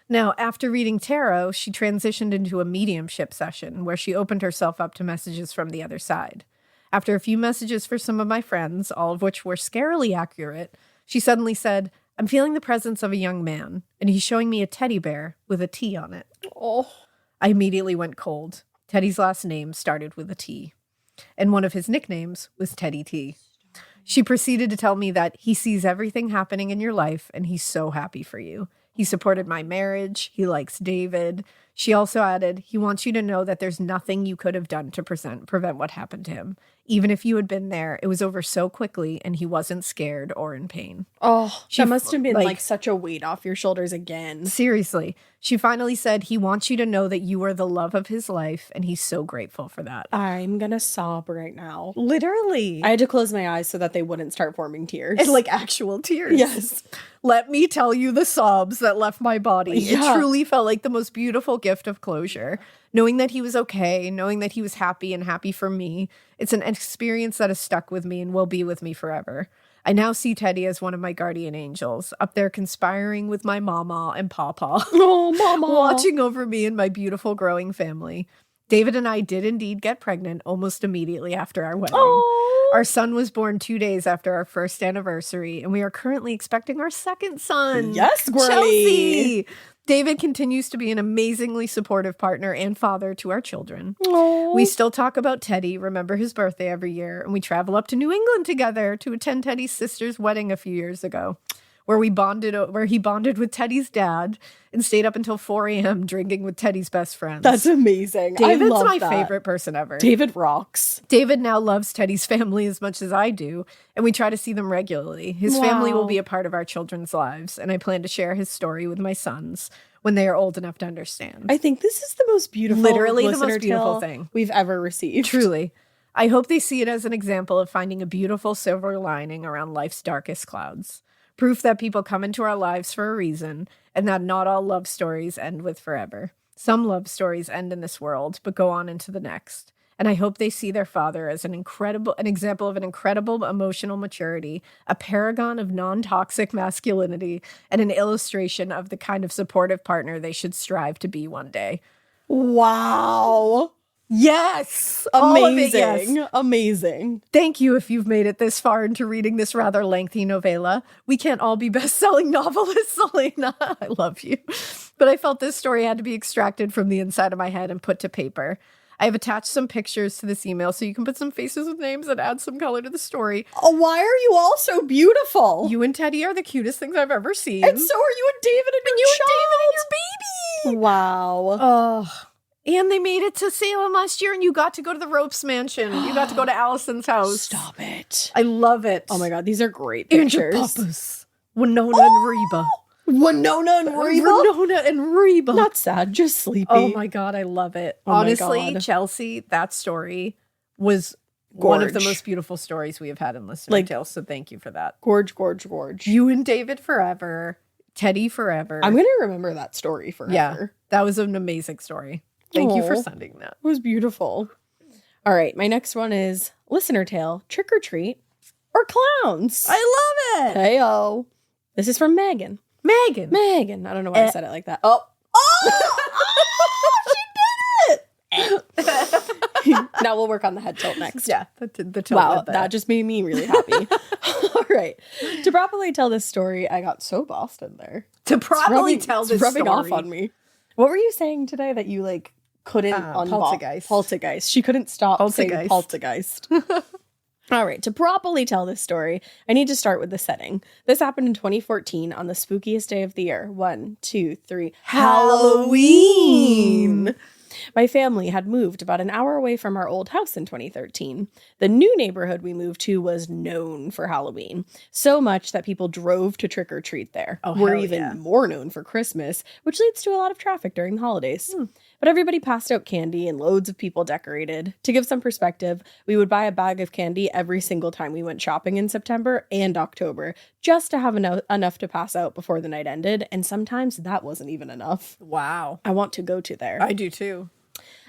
Speaker 2: Now, after reading tarot, she transitioned into a mediumship session where she opened herself up to messages from the other side. After a few messages for some of my friends, all of which were scarily accurate, she suddenly said, I'm feeling the presence of a young man, and he's showing me a teddy bear with a T on it.
Speaker 3: Oh.
Speaker 2: I immediately went cold. Teddy's last name started with a T, and one of his nicknames was Teddy T. She proceeded to tell me that he sees everything happening in your life, and he's so happy for you. He supported my marriage. He likes David. She also added, he wants you to know that there's nothing you could have done to prevent what happened to him. Even if you had been there, it was over so quickly, and he wasn't scared or in pain.
Speaker 3: Oh, that must have been like such a weight off your shoulders again.
Speaker 2: Seriously. She finally said, he wants you to know that you are the love of his life, and he's so grateful for that.
Speaker 3: I'm gonna sob right now.
Speaker 2: Literally.
Speaker 3: I had to close my eyes so that they wouldn't start forming tears.
Speaker 2: And like actual tears.
Speaker 3: Yes.
Speaker 2: Let me tell you the sobs that left my body.
Speaker 3: Yeah.
Speaker 2: It truly felt like the most beautiful gift of closure. Knowing that he was okay, knowing that he was happy and happy for me. It's an experience that has stuck with me and will be with me forever. I now see Teddy as one of my guardian angels, up there conspiring with my mama and papa.
Speaker 3: Oh, mama.
Speaker 2: Watching over me and my beautiful growing family. David and I did indeed get pregnant almost immediately after our wedding.
Speaker 3: Oh.
Speaker 2: Our son was born 2 days after our first anniversary, and we are currently expecting our second son.
Speaker 3: Yes, Gray.
Speaker 2: Chelsea. David continues to be an amazingly supportive partner and father to our children.
Speaker 3: Aww.
Speaker 2: We still talk about Teddy, remember his birthday every year, and we travel up to New England together to attend Teddy's sister's wedding a few years ago. where he bonded with Teddy's dad and stayed up until 4 a.m. drinking with Teddy's best friends.
Speaker 3: That's amazing.
Speaker 2: David's
Speaker 3: I love
Speaker 2: my
Speaker 3: that.
Speaker 2: favorite person ever.
Speaker 3: David rocks.
Speaker 2: David now loves Teddy's family as much as I do, and we try to see them regularly. His family will be a part of our children's lives, and I plan to share his story with my sons when they are old enough to understand.
Speaker 3: I think this is the most beautiful,
Speaker 2: Literally the
Speaker 3: listener
Speaker 2: most beautiful
Speaker 3: tale
Speaker 2: thing
Speaker 3: we've ever received.
Speaker 2: Truly. I hope they see it as an example of finding a beautiful silver lining around life's darkest clouds. Proof that people come into our lives for a reason, and that not all love stories end with forever. Some love stories end in this world, but go on into the next. And I hope they see their father as an example of an incredible emotional maturity, a paragon of non-toxic masculinity, and an illustration of the kind of supportive partner they should strive to be one day.
Speaker 3: Wow.
Speaker 2: Yes!
Speaker 3: Amazing.
Speaker 2: All of it, yes.
Speaker 3: Amazing.
Speaker 2: Thank you if you've made it this far into reading this rather lengthy novella. We can't all be best-selling novelists, Alaina. I love you. But I felt this story had to be extracted from the inside of my head and put to paper. I have attached some pictures to this email so you can put some faces with names and add some color to the story.
Speaker 3: Oh, why are you all so beautiful?
Speaker 2: You and Teddy are the cutest things I've ever seen.
Speaker 3: And so are you and David and your child. Wow.
Speaker 2: Oh. And they made it to Salem last year, and you got to go to the Ropes Mansion. You got to go to Allison's house.
Speaker 3: Stop it.
Speaker 2: I love it.
Speaker 3: Oh my God, these are great
Speaker 2: And
Speaker 3: pictures.
Speaker 2: your papas. Winona and Reba.
Speaker 3: Winona and Reba?
Speaker 2: Winona and Reba.
Speaker 3: Not sad, just sleepy.
Speaker 2: Oh my God, I love it.
Speaker 3: Oh my
Speaker 2: Honestly,
Speaker 3: God.
Speaker 2: Chelsea, that story was one of the
Speaker 3: Gorge.
Speaker 2: most beautiful stories we have had in Listener Tales, so thank you for that.
Speaker 3: Gorge, gorge, gorge.
Speaker 2: You and David forever. Teddy forever.
Speaker 3: I'm going to remember that story forever.
Speaker 2: Yeah, that was an amazing story. Thank you for
Speaker 3: Aw.
Speaker 2: sending that.
Speaker 3: It was beautiful. All right, my next one is Listener Tale, Trick or Treat, or Clowns.
Speaker 2: I love it.
Speaker 3: Hey-o. This is from Megan.
Speaker 2: Megan.
Speaker 3: Megan. I don't know why I said it like that. Oh. She did it! Now we'll work on the head tilt next.
Speaker 2: Yeah, the tilt.
Speaker 3: Wow,
Speaker 2: went there.
Speaker 3: that just made me really happy. All right. To properly tell this story, I got so Boston there.
Speaker 2: To properly
Speaker 3: It's
Speaker 2: tell
Speaker 3: it's
Speaker 2: this
Speaker 3: rubbing
Speaker 2: story.
Speaker 3: off on me. What were you saying today that you couldn't
Speaker 2: poltergeist.
Speaker 3: Poltergeist. She couldn't stop saying
Speaker 2: Poltergeist.
Speaker 3: poltergeist. All right. To properly tell this story, I need to start with the setting. This happened in 2014 on the spookiest day of the year. 1, 2, 3. Halloween. My family had moved about an hour away from our old house in 2013. The new neighborhood we moved to was known for Halloween, so much that people drove to trick or treat there. We're
Speaker 2: hell
Speaker 3: even
Speaker 2: yeah.
Speaker 3: more known for Christmas, which leads to a lot of traffic during the holidays. But everybody passed out candy and loads of people decorated. To give some perspective, we would buy a bag of candy every single time we went shopping in September and October, just to have enough to pass out before the night ended, and sometimes that wasn't even enough.
Speaker 2: Wow.
Speaker 3: I want to go to there.
Speaker 2: I do too.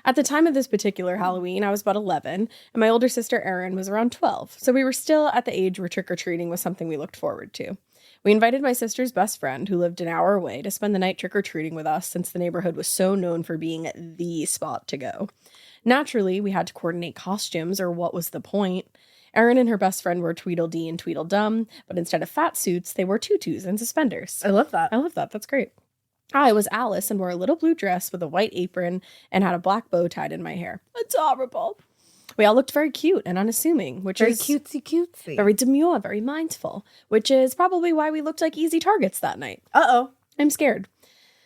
Speaker 3: At the time of this particular Halloween, I was about 11, and my older sister Erin was around 12, so we were still at the age where trick-or-treating was something we looked forward to. We invited my sister's best friend, who lived an hour away, to spend the night trick-or-treating with us since the neighborhood was so known for being the spot to go. Naturally, we had to coordinate costumes, or what was the point? Erin and her best friend wore Tweedledee and Tweedledum, but instead of fat suits, they wore tutus and suspenders.
Speaker 2: I love that.
Speaker 3: I love that. That's great. I was Alice and wore a little blue dress with a white apron and had a black bow tied in my hair. Adorable. We all looked very cute and unassuming, which
Speaker 2: Very
Speaker 3: is
Speaker 2: cutesy.
Speaker 3: very demure, very mindful, which is probably why we looked like easy targets that night.
Speaker 2: Uh-oh.
Speaker 3: I'm scared.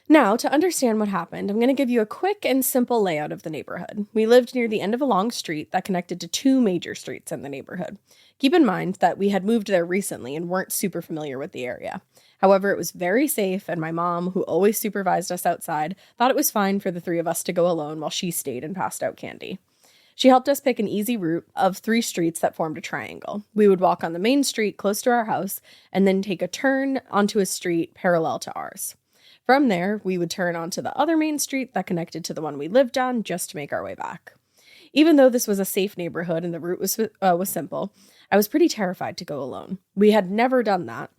Speaker 3: Now, to understand what happened, I'm going to give you a quick and simple layout of the neighborhood. We lived near the end of a long street that connected to 2 major streets in the neighborhood. Keep in mind that we had moved there recently and weren't super familiar with the area. However, it was very safe, and my mom, who always supervised us outside, thought it was fine for the 3 of us to go alone while she stayed and passed out candy. She helped us pick an easy route of 3 streets that formed a triangle. We would walk on the main street close to our house and then take a turn onto a street parallel to ours. From there, we would turn onto the other main street that connected to the one we lived on just to make our way back. Even though this was a safe neighborhood and the route was simple, I was pretty terrified to go alone. We had never done that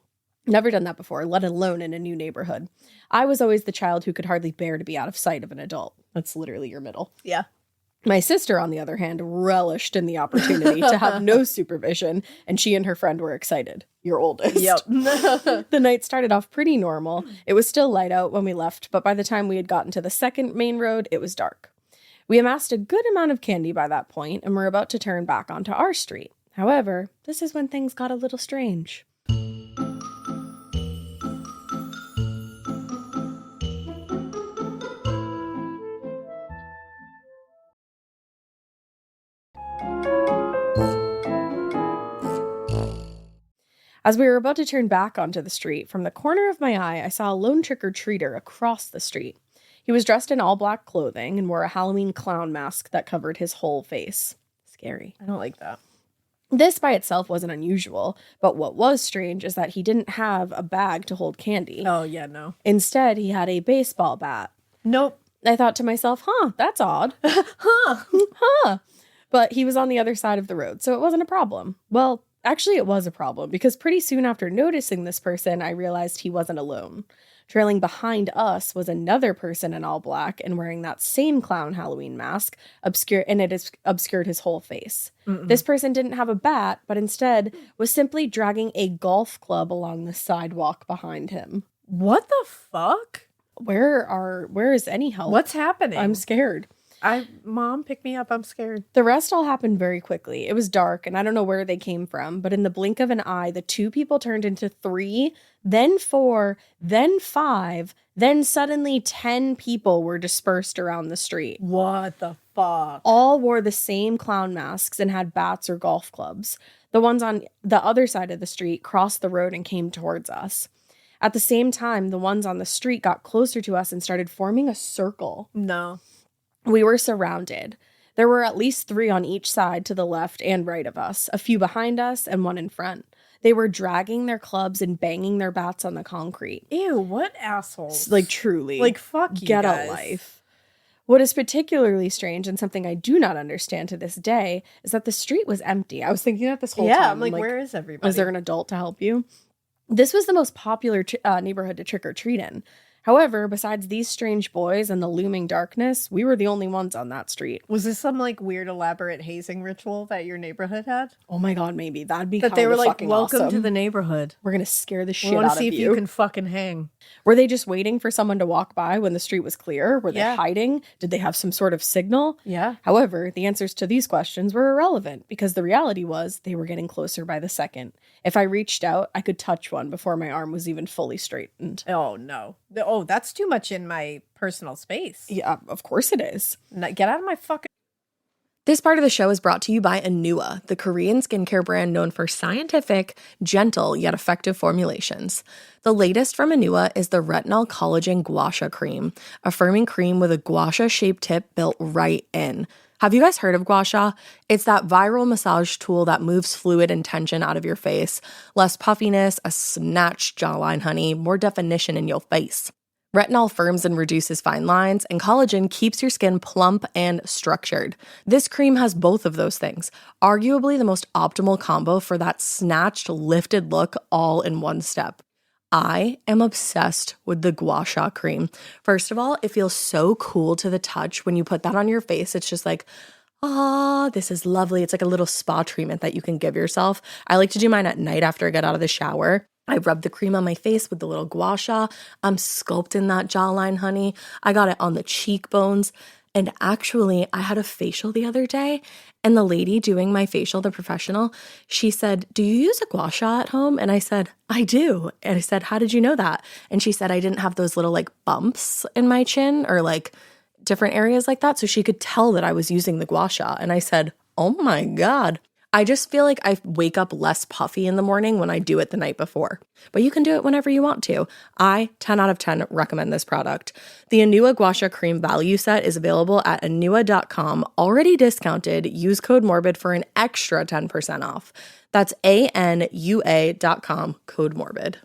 Speaker 3: before, let alone in a new neighborhood. I was always the child who could hardly bear to be out of sight of an adult. That's literally your middle.
Speaker 2: Yeah.
Speaker 3: My sister, on the other hand, relished in the opportunity to have no supervision, and she and her friend were excited. Your oldest.
Speaker 2: Yep.
Speaker 3: The night started off pretty normal. It was still light out when we left, but by the time we had gotten to the second main road, it was dark. We amassed a good amount of candy by that point, and were about to turn back onto our street. However, this is when things got a little strange. As we were about to turn back onto the street, from the corner of my eye, I saw a lone trick-or-treater across the street. He was dressed in all black clothing and wore a Halloween clown mask that covered his whole face. Scary.
Speaker 2: I don't like that.
Speaker 3: This by itself wasn't unusual, but what was strange is that he didn't have a bag to hold candy.
Speaker 2: Oh, yeah, no.
Speaker 3: Instead, he had a baseball bat.
Speaker 2: Nope.
Speaker 3: I thought to myself, that's odd. Huh. But he was on the other side of the road, so it wasn't a problem. Well, actually, it was a problem, because pretty soon after noticing this person, I realized he wasn't alone. Trailing behind us was another person in all black and wearing that same clown Halloween mask, and it obscured his whole face. This person didn't have a bat, but instead was simply dragging a golf club along the sidewalk behind him.
Speaker 2: What the fuck?
Speaker 3: Where is any help?
Speaker 2: What's happening?
Speaker 3: I'm scared.
Speaker 2: Mom, pick me up. I'm scared.
Speaker 3: The rest all happened very quickly. It was dark, and I don't know where they came from, but in the blink of an eye, the 2 people turned into 3, then 4, then 5, then suddenly 10 people were dispersed around the street.
Speaker 2: What the fuck?
Speaker 3: All wore the same clown masks and had bats or golf clubs. The ones on the other side of the street crossed the road and came towards us. At the same time, the ones on the street got closer to us and started forming a circle.
Speaker 2: No.
Speaker 3: We were surrounded. There were at least 3 on each side to the left and right of us, a few behind us and 1 in front. They were dragging their clubs and banging their bats on the concrete.
Speaker 2: Ew, what assholes.
Speaker 3: Like, truly.
Speaker 2: Like, fuck you
Speaker 3: Get
Speaker 2: guys.
Speaker 3: a life. What is particularly strange and something I do not understand to this day is that the street was empty. I was thinking that this whole time.
Speaker 2: Yeah, I'm like, where is everybody?
Speaker 3: Is there an adult to help you? This was the most popular neighborhood to trick-or-treat in. However, besides these strange boys and the looming darkness, we were the only ones on that street.
Speaker 2: Was this some like weird elaborate hazing ritual that your neighborhood had?
Speaker 3: Oh my god, maybe. That'd be
Speaker 2: that they were like, welcome
Speaker 3: awesome.
Speaker 2: to the neighborhood.
Speaker 3: We're gonna scare the shit
Speaker 2: I
Speaker 3: out
Speaker 2: want
Speaker 3: of
Speaker 2: to see if you can fucking hang.
Speaker 3: Were they just waiting for someone to walk by when the street was clear? Were they
Speaker 2: Yeah.
Speaker 3: hiding? Did they have some sort of signal?
Speaker 2: Yeah.
Speaker 3: However, the answers to these questions were irrelevant because the reality was they were getting closer by the second. If I reached out, I could touch one before my arm was even fully straightened.
Speaker 2: Oh, no. Oh, that's too much in my personal space.
Speaker 3: Yeah, of course it is.
Speaker 2: Get out of my fucking...
Speaker 1: This part of the show is brought to you by Anua, the Korean skincare brand known for scientific, gentle, yet effective formulations. The latest from Anua is the Retinol Collagen Gua Sha Cream, a firming cream with a gua sha-shaped tip built right in. Have you guys heard of gua sha? It's that viral massage tool that moves fluid and tension out of your face. Less puffiness, a snatched jawline, honey, more definition in your face. Retinol firms and reduces fine lines, and collagen keeps your skin plump and structured. This cream has both of those things, arguably the most optimal combo for that snatched, lifted look all in one step. I am obsessed with the Gua Sha cream. First of all, it feels so cool to the touch. When you put that on your face, it's just like, this is lovely. It's like a little spa treatment that you can give yourself. I like to do mine at night after I get out of the shower. I rub the cream on my face with the little gua sha. I'm sculpting that jawline, honey. I got it on the cheekbones. And actually, I had a facial the other day, and the lady doing my facial, the professional, she said, "Do you use a gua sha at home?" And I said, "I do." And I said, "How did you know that?" And she said, "I didn't have those little like bumps in my chin or like different areas like that." So she could tell that I was using the gua sha. And I said, "Oh my God." I just feel like I wake up less puffy in the morning when I do it the night before. But you can do it whenever you want to. I, 10 out of 10, recommend this product. The Anua Gua Sha Cream Value Set is available at anua.com, already discounted. Use code MORBID for an extra 10% off. That's ANUA.com, code MORBID.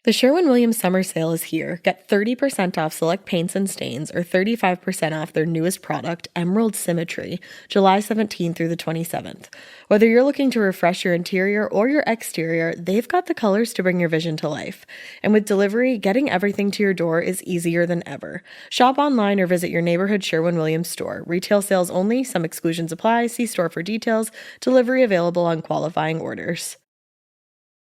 Speaker 1: The Sherwin-Williams summer sale is here. Get 30% off select paints and stains or 35% off their newest product, Emerald Symmetry, July 17th through the 27th. Whether you're looking to refresh your interior or your exterior, they've got the colors to bring your vision to life. And with delivery, getting everything to your door is easier than ever. Shop online or visit your neighborhood Sherwin-Williams store. Retail sales only. Some exclusions apply. See store for details. Delivery available on qualifying orders.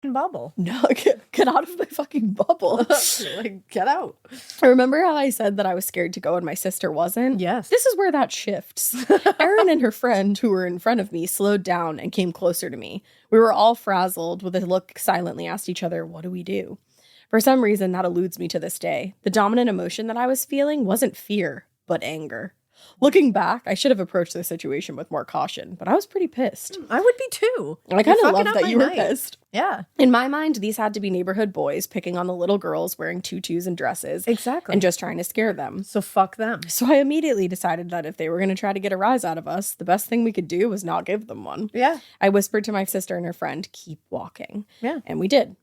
Speaker 2: Bubble.
Speaker 3: No, get out of my fucking bubble.
Speaker 2: Like, get out.
Speaker 3: Remember how I said that I was scared to go and my sister wasn't?
Speaker 2: Yes.
Speaker 3: This is where that shifts. Erin and her friend, who were in front of me, slowed down and came closer to me. We were all frazzled with a look, silently asked each other, what do we do? For some reason, that eludes me to this day. The dominant emotion that I was feeling wasn't fear, but anger. Looking back, I should have approached the situation with more caution, but I was pretty pissed.
Speaker 2: I would be too.
Speaker 3: I kind of love that you were pissed.
Speaker 2: Yeah.
Speaker 3: In my mind, these had to be neighborhood boys picking on the little girls wearing tutus and dresses.
Speaker 2: Exactly.
Speaker 3: And just trying to scare them.
Speaker 2: So fuck them.
Speaker 3: So I immediately decided that if they were going to try to get a rise out of us, the best thing we could do was not give them one.
Speaker 2: Yeah.
Speaker 3: I whispered to my sister and her friend, keep walking.
Speaker 2: Yeah.
Speaker 3: And we did.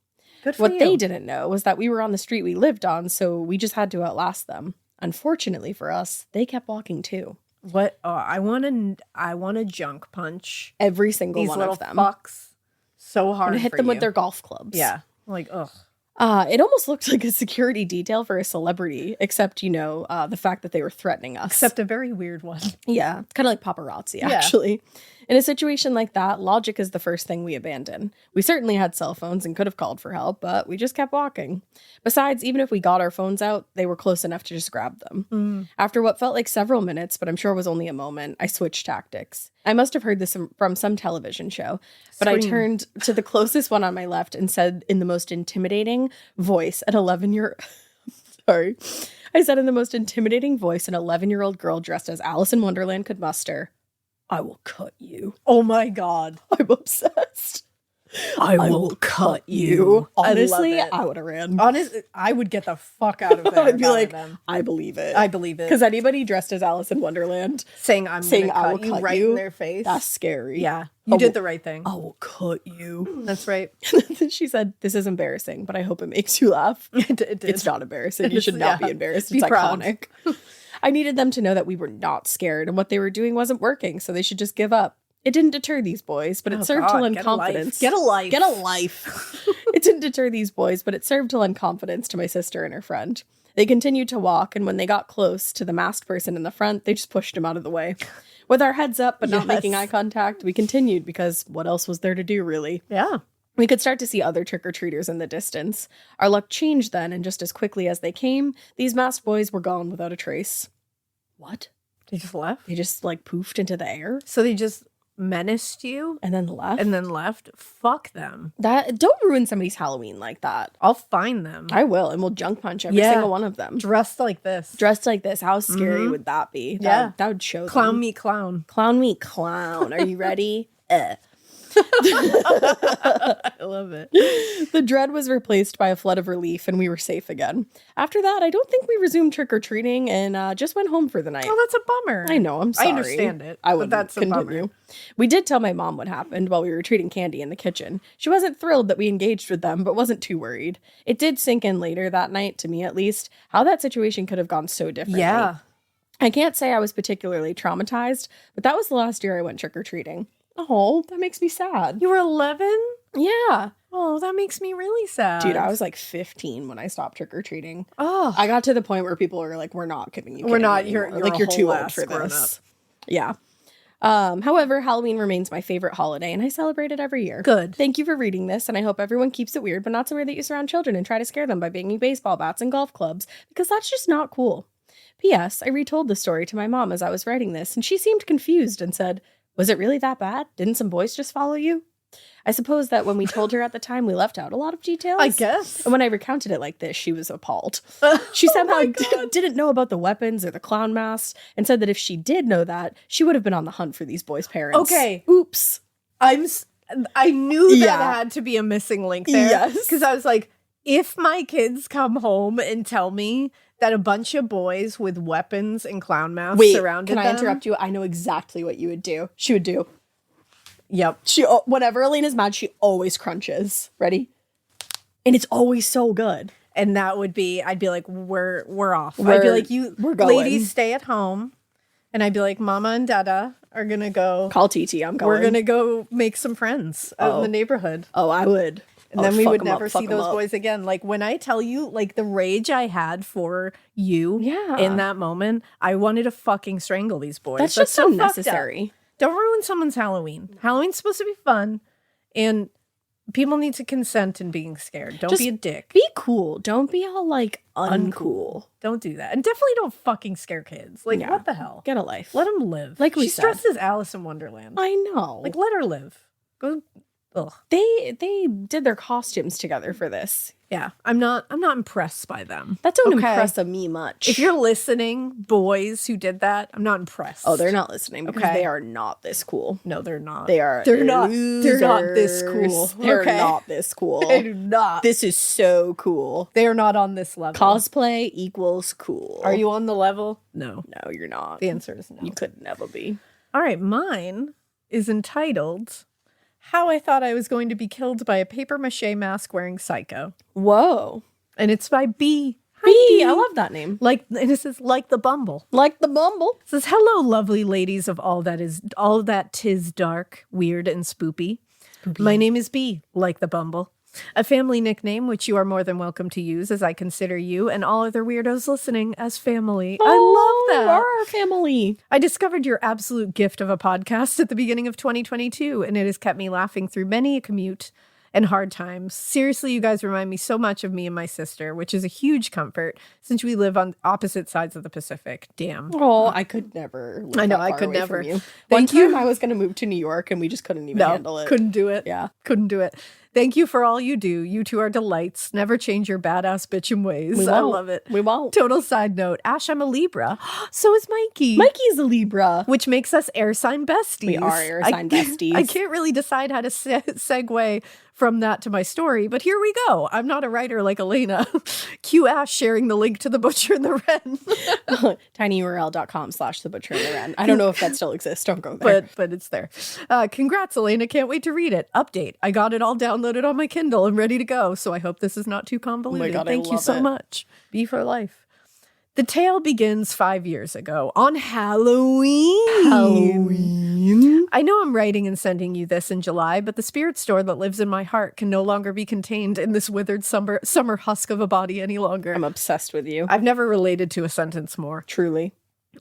Speaker 2: Good for
Speaker 3: What
Speaker 2: you.
Speaker 3: they didn't know was that we were on the street we lived on, so we just had to outlast them. Unfortunately for us, they kept walking too.
Speaker 2: What? Oh, I want to junk punch
Speaker 3: Every single
Speaker 2: these
Speaker 3: one
Speaker 2: little
Speaker 3: of them.
Speaker 2: fucks so hard.
Speaker 3: And hit
Speaker 2: for
Speaker 3: them
Speaker 2: you.
Speaker 3: with their golf clubs.
Speaker 2: Yeah. Like, ugh.
Speaker 3: It almost looked like a security detail for a celebrity, except, the fact that they were threatening us.
Speaker 2: Except a very weird one.
Speaker 3: Yeah, kind of like paparazzi,
Speaker 2: Yeah.
Speaker 3: actually. In a situation like that, logic is the first thing we abandon. We certainly had cell phones and could have called for help, but we just kept walking. Besides, even if we got our phones out, they were close enough to just grab them. After what felt like several minutes, but I'm sure was only a moment, I switched tactics. I must have heard this from some television show, but I turned to the closest one on my left and said in the most intimidating voice an 11-year-old girl dressed as Alice in Wonderland could muster, I will cut you.
Speaker 2: Oh my God.
Speaker 3: I'm obsessed.
Speaker 2: I will cut you.
Speaker 3: Honestly,
Speaker 2: I love it.
Speaker 3: I would have ran.
Speaker 2: Honestly, I would get the fuck out of there.
Speaker 3: I'd be
Speaker 2: if I
Speaker 3: like,
Speaker 2: were them.
Speaker 3: I believe it.
Speaker 2: I believe it.
Speaker 3: Because anybody dressed as Alice in Wonderland
Speaker 2: saying
Speaker 3: I
Speaker 2: gonna
Speaker 3: will
Speaker 2: cut you
Speaker 3: cut
Speaker 2: right
Speaker 3: you,
Speaker 2: in their face.
Speaker 3: that's scary.
Speaker 2: Yeah. You did the right thing.
Speaker 3: I will cut you.
Speaker 2: That's right.
Speaker 3: She said, this is embarrassing, but I hope it makes you laugh.
Speaker 2: It did.
Speaker 3: It's not embarrassing. You should not be embarrassed.
Speaker 2: Be
Speaker 3: It's
Speaker 2: proud.
Speaker 3: iconic. I needed them to know that we were not scared and what they were doing wasn't working, so they should just give up. It didn't deter these boys, but it served to lend confidence.
Speaker 2: Get a life.
Speaker 3: Get a life. It didn't deter these boys, but it served to lend confidence to my sister and her friend. They continued to walk, and when they got close to the masked person in the front, they just pushed him out of the way. With our heads up, but not making eye contact, we continued because what else was there to do, really?
Speaker 2: Yeah.
Speaker 3: We could start to see other trick-or-treaters in the distance. Our luck changed then, and just as quickly as they came, these masked boys were gone without a trace. What?
Speaker 2: They just left?
Speaker 3: They just, poofed into the air?
Speaker 2: So they just menaced you
Speaker 3: And then left?
Speaker 2: and then left? Fuck them.
Speaker 3: Don't ruin somebody's Halloween like that.
Speaker 2: I'll find them.
Speaker 3: I will, and we'll junk punch every
Speaker 2: Yeah.
Speaker 3: single one of them.
Speaker 2: Dressed like this.
Speaker 3: Dressed like this, how scary would that be?
Speaker 2: Yeah.
Speaker 3: That would show
Speaker 2: Clown
Speaker 3: them.
Speaker 2: me clown.
Speaker 3: Clown me clown. Are you ready?
Speaker 2: I love it.
Speaker 3: The dread was replaced by a flood of relief, and we were safe again. After that, I don't think we resumed trick-or-treating and just went home for the night.
Speaker 2: Oh, that's a bummer.
Speaker 3: I know, I'm sorry.
Speaker 2: I understand it.
Speaker 3: I
Speaker 2: but
Speaker 3: would
Speaker 2: that's a
Speaker 3: continue.
Speaker 2: bummer.
Speaker 3: We did tell my mom what happened while we were treating candy in the kitchen. She wasn't thrilled that we engaged with them, but wasn't too worried. It did sink in later that night, to me at least, how that situation could have gone so differently.
Speaker 2: Yeah.
Speaker 3: I can't say I was particularly traumatized, but that was the last year I went trick-or-treating. Oh, that makes me sad.
Speaker 2: You were 11?
Speaker 3: Yeah.
Speaker 2: Oh, that makes me really sad.
Speaker 3: Dude, I was 15 when I stopped trick-or-treating.
Speaker 2: Oh.
Speaker 3: I got to the point where people were like, we're not giving you
Speaker 2: We're
Speaker 3: candy
Speaker 2: not.
Speaker 3: anymore.
Speaker 2: You're
Speaker 3: like,
Speaker 2: a
Speaker 3: you're too
Speaker 2: whole
Speaker 3: old
Speaker 2: ass
Speaker 3: for
Speaker 2: grown
Speaker 3: this.
Speaker 2: up.
Speaker 3: Yeah. However, Halloween remains my favorite holiday, and I celebrate it every year.
Speaker 2: Good.
Speaker 3: Thank you for reading this, and I hope everyone keeps it weird, but not so weird that you surround children and try to scare them by banging baseball bats and golf clubs, because that's just not cool. P.S. I retold the story to my mom as I was writing this, and she seemed confused and said, was it really that bad? Didn't some boys just follow you? I suppose that when we told her at the time, we left out a lot of details.
Speaker 2: I guess.
Speaker 3: And when I recounted it like this, she was appalled. She somehow didn't know about the weapons or the clown masks and said that if she did know that, she would have been on the hunt for these boys' parents.
Speaker 2: Okay.
Speaker 3: Oops.
Speaker 2: I knew that
Speaker 3: Yeah.
Speaker 2: had to be a missing link there.
Speaker 3: Yes.
Speaker 2: Because I was like, if my kids come home and tell me that a bunch of boys with weapons and clown masks surrounded them.
Speaker 3: Can I interrupt you? I know exactly what you would do. She would do.
Speaker 2: Yep.
Speaker 3: Whenever Alaina's mad, she always crunches. Ready? And it's always so good.
Speaker 2: And that would be, I'd be like, we're off. I'd be like,
Speaker 3: we're going.
Speaker 2: ladies stay at home. And I'd be like, Mama and Dada are going to go.
Speaker 3: Call TT, I'm going.
Speaker 2: We're going to go make some friends out in the neighborhood.
Speaker 3: Oh, I would.
Speaker 2: And then we would never see those boys again. Like, when I tell you, like, the rage I had for you in that moment, I wanted to fucking strangle these boys.
Speaker 3: That's just so
Speaker 2: fucked up.
Speaker 3: necessary.
Speaker 2: Don't ruin someone's Halloween. Halloween's supposed to be fun. And people need to consent in being scared. Don't be a dick.
Speaker 3: Be cool. Don't be all, uncool.
Speaker 2: Don't do that. And definitely don't fucking scare kids. Like, what the hell?
Speaker 3: Get a life.
Speaker 2: Let them live.
Speaker 3: Like we
Speaker 2: She's
Speaker 3: said.
Speaker 2: dressed as Alice in Wonderland.
Speaker 3: I know.
Speaker 2: Like, let her live. Go Ugh.
Speaker 3: They did their costumes together for this.
Speaker 2: Yeah, I'm not impressed by them.
Speaker 3: That don't
Speaker 2: Okay.
Speaker 3: impress me much.
Speaker 2: If you're listening, boys who did that, I'm not impressed.
Speaker 3: Oh, they're not listening because
Speaker 2: Okay.
Speaker 3: they are not this cool.
Speaker 2: No, they're not.
Speaker 3: They're
Speaker 2: not this cool.
Speaker 3: They're
Speaker 2: Okay?
Speaker 3: not this cool.
Speaker 2: They do not.
Speaker 3: This is so cool.
Speaker 2: They are not on this level.
Speaker 3: Cosplay equals cool.
Speaker 2: Are you on the level? No.
Speaker 3: No, you're not.
Speaker 2: The answer is no.
Speaker 3: You could never be.
Speaker 2: All right, mine is entitled How I Thought I Was Going to Be Killed by a Paper Mache Mask Wearing Psycho.
Speaker 3: Whoa.
Speaker 2: And it's by B. Hi,
Speaker 3: B, I love that name.
Speaker 2: and it says like the Bumble.
Speaker 3: Like the Bumble.
Speaker 2: It says, hello, lovely ladies of all that 'tis dark, weird, and spoopy. My name is B, like the Bumble. A family nickname which you are more than welcome to use, as I consider you and all other weirdos listening as family. I love that.
Speaker 3: You are our family.
Speaker 2: I discovered your absolute gift of a podcast at the beginning of 2022, and it has kept me laughing through many a commute and hard times. Seriously, you guys remind me so much of me and my sister, which is a huge comfort since we live on opposite sides of the Pacific. Damn.
Speaker 3: Oh, I could never. Live
Speaker 2: I know,
Speaker 3: that
Speaker 2: I
Speaker 3: far
Speaker 2: could
Speaker 3: away
Speaker 2: never.
Speaker 3: From you.
Speaker 2: Thank
Speaker 3: One
Speaker 2: you.
Speaker 3: time I was going to move to New York and we just couldn't even handle it.
Speaker 2: Couldn't do it.
Speaker 3: Yeah.
Speaker 2: Couldn't do it. Thank you for all you do. You two are delights. Never change your badass bitchin' ways.
Speaker 3: We
Speaker 2: I
Speaker 3: won't.
Speaker 2: love it.
Speaker 3: We won't.
Speaker 2: Total side note. Ash, I'm a Libra. So is Mikey.
Speaker 3: Mikey's a Libra.
Speaker 2: Which makes us air sign besties.
Speaker 3: We are air sign besties.
Speaker 2: I can't really decide how to segue from that to my story, but here we go. I'm not a writer like Alaina. Cue Ash sharing the link to The Butcher and the Wren.
Speaker 3: tinyurl.com/The Butcher and the Wren. I don't know if that still exists. Don't go there.
Speaker 2: But it's there. Congrats, Alaina. Can't wait to read it. Update. I got it all downloaded on my Kindle and ready to go, so I hope this is not too convoluted.
Speaker 3: God, I
Speaker 2: Thank you
Speaker 3: love
Speaker 2: so
Speaker 3: it.
Speaker 2: much. Be for life. The tale begins 5 years ago on Halloween. I know I'm writing and sending you this in July, but the spirit store that lives in my heart can no longer be contained in this withered summer husk of a body any longer.
Speaker 3: I'm obsessed with you.
Speaker 2: I've never related to a sentence more.
Speaker 3: Truly.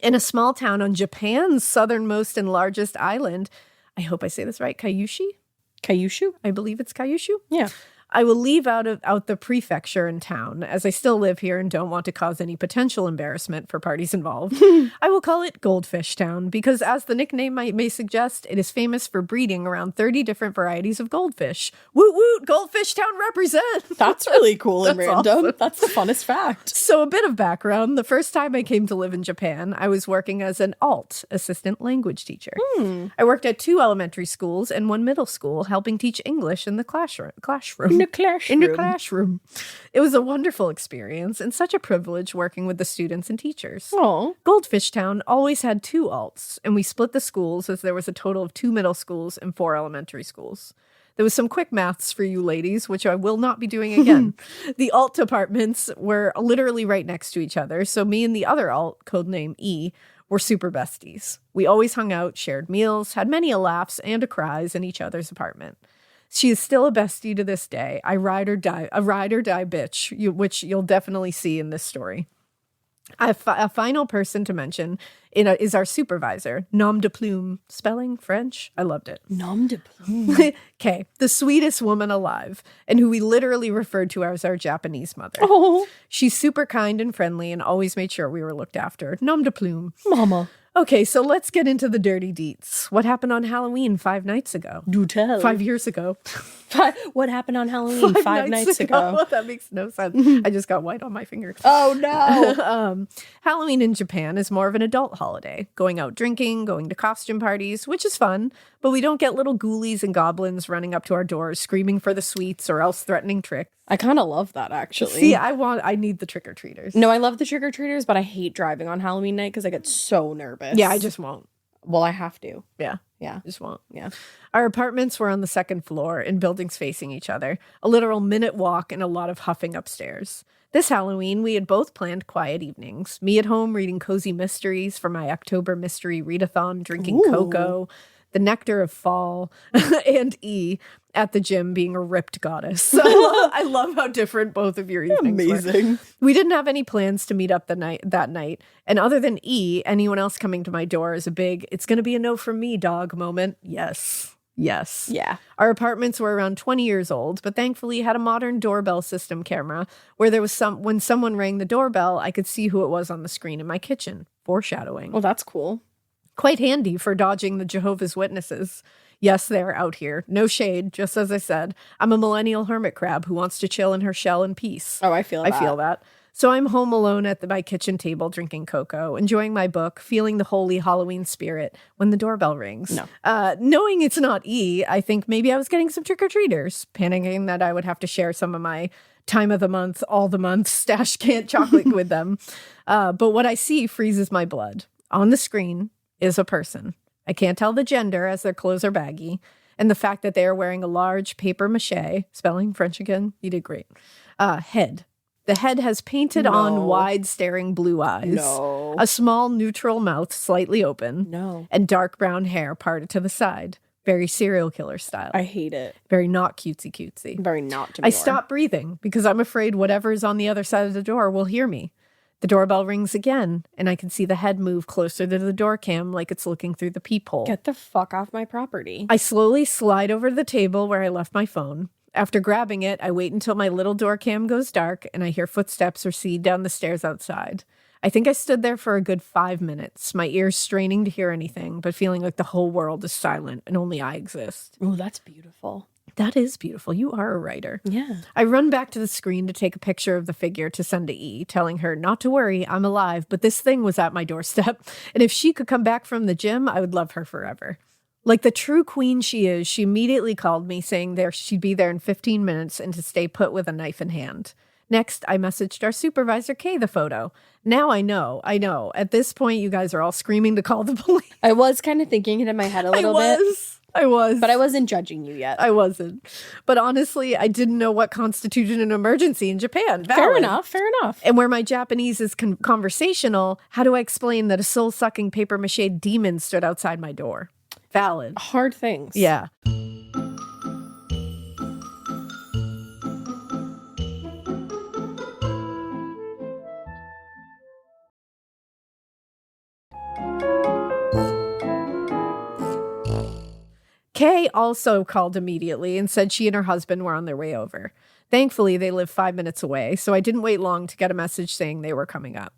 Speaker 2: In a small town on Japan's southernmost and largest island, I hope I say this right, Kyushu?
Speaker 3: Kyushu?
Speaker 2: I believe it's Kyushu.
Speaker 3: Yeah.
Speaker 2: I will leave out the prefecture in town, as I still live here and don't want to cause any potential embarrassment for parties involved. I will call it Goldfish Town because, as the nickname may suggest, it is famous for breeding around 30 different varieties of goldfish. Woot woot, Goldfish Town represent!
Speaker 3: That's really cool and
Speaker 2: That's
Speaker 3: random.
Speaker 2: awesome.
Speaker 3: That's the funnest fact.
Speaker 2: So a bit of background. The first time I came to live in Japan, I was working as an ALT, assistant language teacher. I worked at 2 elementary schools and 1 middle school, helping teach English in the classroom. In the classroom. It was a wonderful experience and such a privilege working with the students and teachers.
Speaker 3: Oh.
Speaker 2: Goldfish Town always had 2 alts, and we split the schools as there was a total of 2 middle schools and 4 elementary schools. There was some quick maths for you ladies, which I will not be doing again. The alt departments were literally right next to each other, so me and the other alt, codename E, were super besties. We always hung out, shared meals, had many a laughs and a cries in each other's apartment. She is still a bestie to this day. A ride or die bitch, which you'll definitely see in this story. A final person to mention is our supervisor, nom de plume. Spelling French? I loved it.
Speaker 3: Nom de plume.
Speaker 2: Okay, the sweetest woman alive, and who we literally referred to as our Japanese mother.
Speaker 3: Oh.
Speaker 2: She's super kind and friendly and always made sure we were looked after. Nom de plume.
Speaker 3: Mama.
Speaker 2: Okay, so let's get into the dirty deets. What happened on Halloween 5 nights ago?
Speaker 3: Do tell.
Speaker 2: 5 years ago.
Speaker 3: What happened on Halloween 5 nights ago?
Speaker 2: That makes no sense. I just got white on my finger.
Speaker 3: Oh, no.
Speaker 2: Halloween in Japan is more of an adult holiday. Going out drinking, going to costume parties, which is fun, but we don't get little ghoulies and goblins running up to our doors screaming for the sweets or else threatening tricks.
Speaker 3: I kind of love that, actually.
Speaker 2: See, I need the trick-or-treaters.
Speaker 3: No, I love the trick-or-treaters, but I hate driving on Halloween night because I get so nervous.
Speaker 2: Yeah, I just won't.
Speaker 3: Well, I have to.
Speaker 2: Yeah.
Speaker 3: Yeah.
Speaker 2: Just won't.
Speaker 3: Yeah.
Speaker 2: Our apartments were on the 2nd floor in buildings facing each other, a literal minute walk and a lot of huffing upstairs. This Halloween, we had both planned quiet evenings. Me at home reading cozy mysteries for my October mystery readathon, drinking cocoa, the nectar of fall, and E at the gym being a ripped goddess. So I love how different both of your evenings were. We didn't have any plans to meet up that night. And other than E, anyone else coming to my door is a big, it's going to be a no from me, dog moment. Yes.
Speaker 3: Yeah.
Speaker 2: Our apartments were around 20 years old, but thankfully had a modern doorbell system camera where there was when someone rang the doorbell, I could see who it was on the screen in my kitchen. Foreshadowing.
Speaker 3: Well, that's cool.
Speaker 2: Quite handy for dodging the Jehovah's Witnesses. Yes, they're out here. No shade, just as I said. I'm a millennial hermit crab who wants to chill in her shell in peace.
Speaker 3: Oh, I feel
Speaker 2: that. So I'm home alone at my kitchen table drinking cocoa, enjoying my book, feeling the holy Halloween spirit when the doorbell rings.
Speaker 3: No.
Speaker 2: Knowing it's not E, I think maybe I was getting some trick-or-treaters, panicking that I would have to share some of my time of the month, all the month stash can't chocolate with them. But what I see freezes my blood. On the screen is a person. I can't tell the gender as their clothes are baggy, and the fact that they are wearing a large paper mache, spelling French again, you did great, head. The head has painted on wide staring blue eyes, a small neutral mouth slightly open, and dark brown hair parted to the side. Very serial killer style.
Speaker 3: I hate it.
Speaker 2: Very not cutesy.
Speaker 3: Very not demure.
Speaker 2: I stop breathing because I'm afraid whatever is on the other side of the door will hear me. The doorbell rings again, and I can see the head move closer to the door cam like it's looking through the peephole.
Speaker 3: Get the fuck off my property.
Speaker 2: I slowly slide over to the table where I left my phone. After grabbing it, I wait until my little door cam goes dark, and I hear footsteps recede down the stairs outside. I think I stood there for a good 5 minutes, my ears straining to hear anything, but feeling like the whole world is silent and only I exist.
Speaker 3: Oh, that's beautiful.
Speaker 2: That is beautiful. You are a writer.
Speaker 3: Yeah.
Speaker 2: I run back to the screen to take a picture of the figure to send to E, telling her not to worry, I'm alive, but this thing was at my doorstep, and if she could come back from the gym, I would love her forever. Like the true queen she is, she immediately called me saying she'd be there in 15 minutes and to stay put with a knife in hand. Next, I messaged our supervisor, Kay, the photo. Now I know. At this point, you guys are all screaming to call the police.
Speaker 3: I was kind of thinking it in my head a little bit.
Speaker 2: I was.
Speaker 3: But I wasn't judging you yet.
Speaker 2: I wasn't. But honestly, I didn't know what constituted an emergency in Japan.
Speaker 3: Fair
Speaker 2: Valid.
Speaker 3: Fair enough.
Speaker 2: And where my Japanese is conversational, how do I explain that a soul-sucking papier-mâché demon stood outside my door? Valid.
Speaker 3: Hard things.
Speaker 2: Yeah. Kay also called immediately and said she and her husband were on their way over. Thankfully, they live 5 minutes away, so I didn't wait long to get a message saying they were coming up.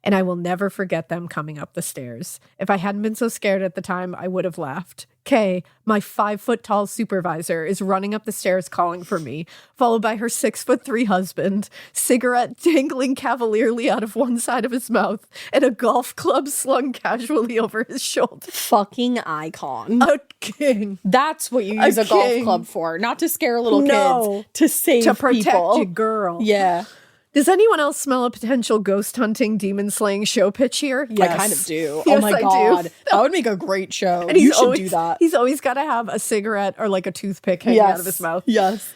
Speaker 2: And I will never forget them coming up the stairs. If I hadn't been so scared at the time, I would have laughed. Kay, my 5-foot-tall supervisor, is running up the stairs calling for me, followed by her 6'3" husband, cigarette dangling cavalierly out of one side of his mouth, and a golf club slung casually over his shoulder.
Speaker 3: Fucking icon.
Speaker 2: A king.
Speaker 3: That's what you use a golf club for. Not to scare little kids. To save
Speaker 2: to protect
Speaker 3: people.
Speaker 2: your girl.
Speaker 3: Yeah.
Speaker 2: Does anyone else smell a potential ghost hunting, demon slaying show pitch here?
Speaker 3: Yes. I kind of do.
Speaker 2: Yes,
Speaker 3: Oh my
Speaker 2: I
Speaker 3: God.
Speaker 2: do.
Speaker 3: That would make a great show.
Speaker 2: And
Speaker 3: you should do that.
Speaker 2: He's always got to have a cigarette or like a toothpick hanging out of his mouth.
Speaker 3: Yes.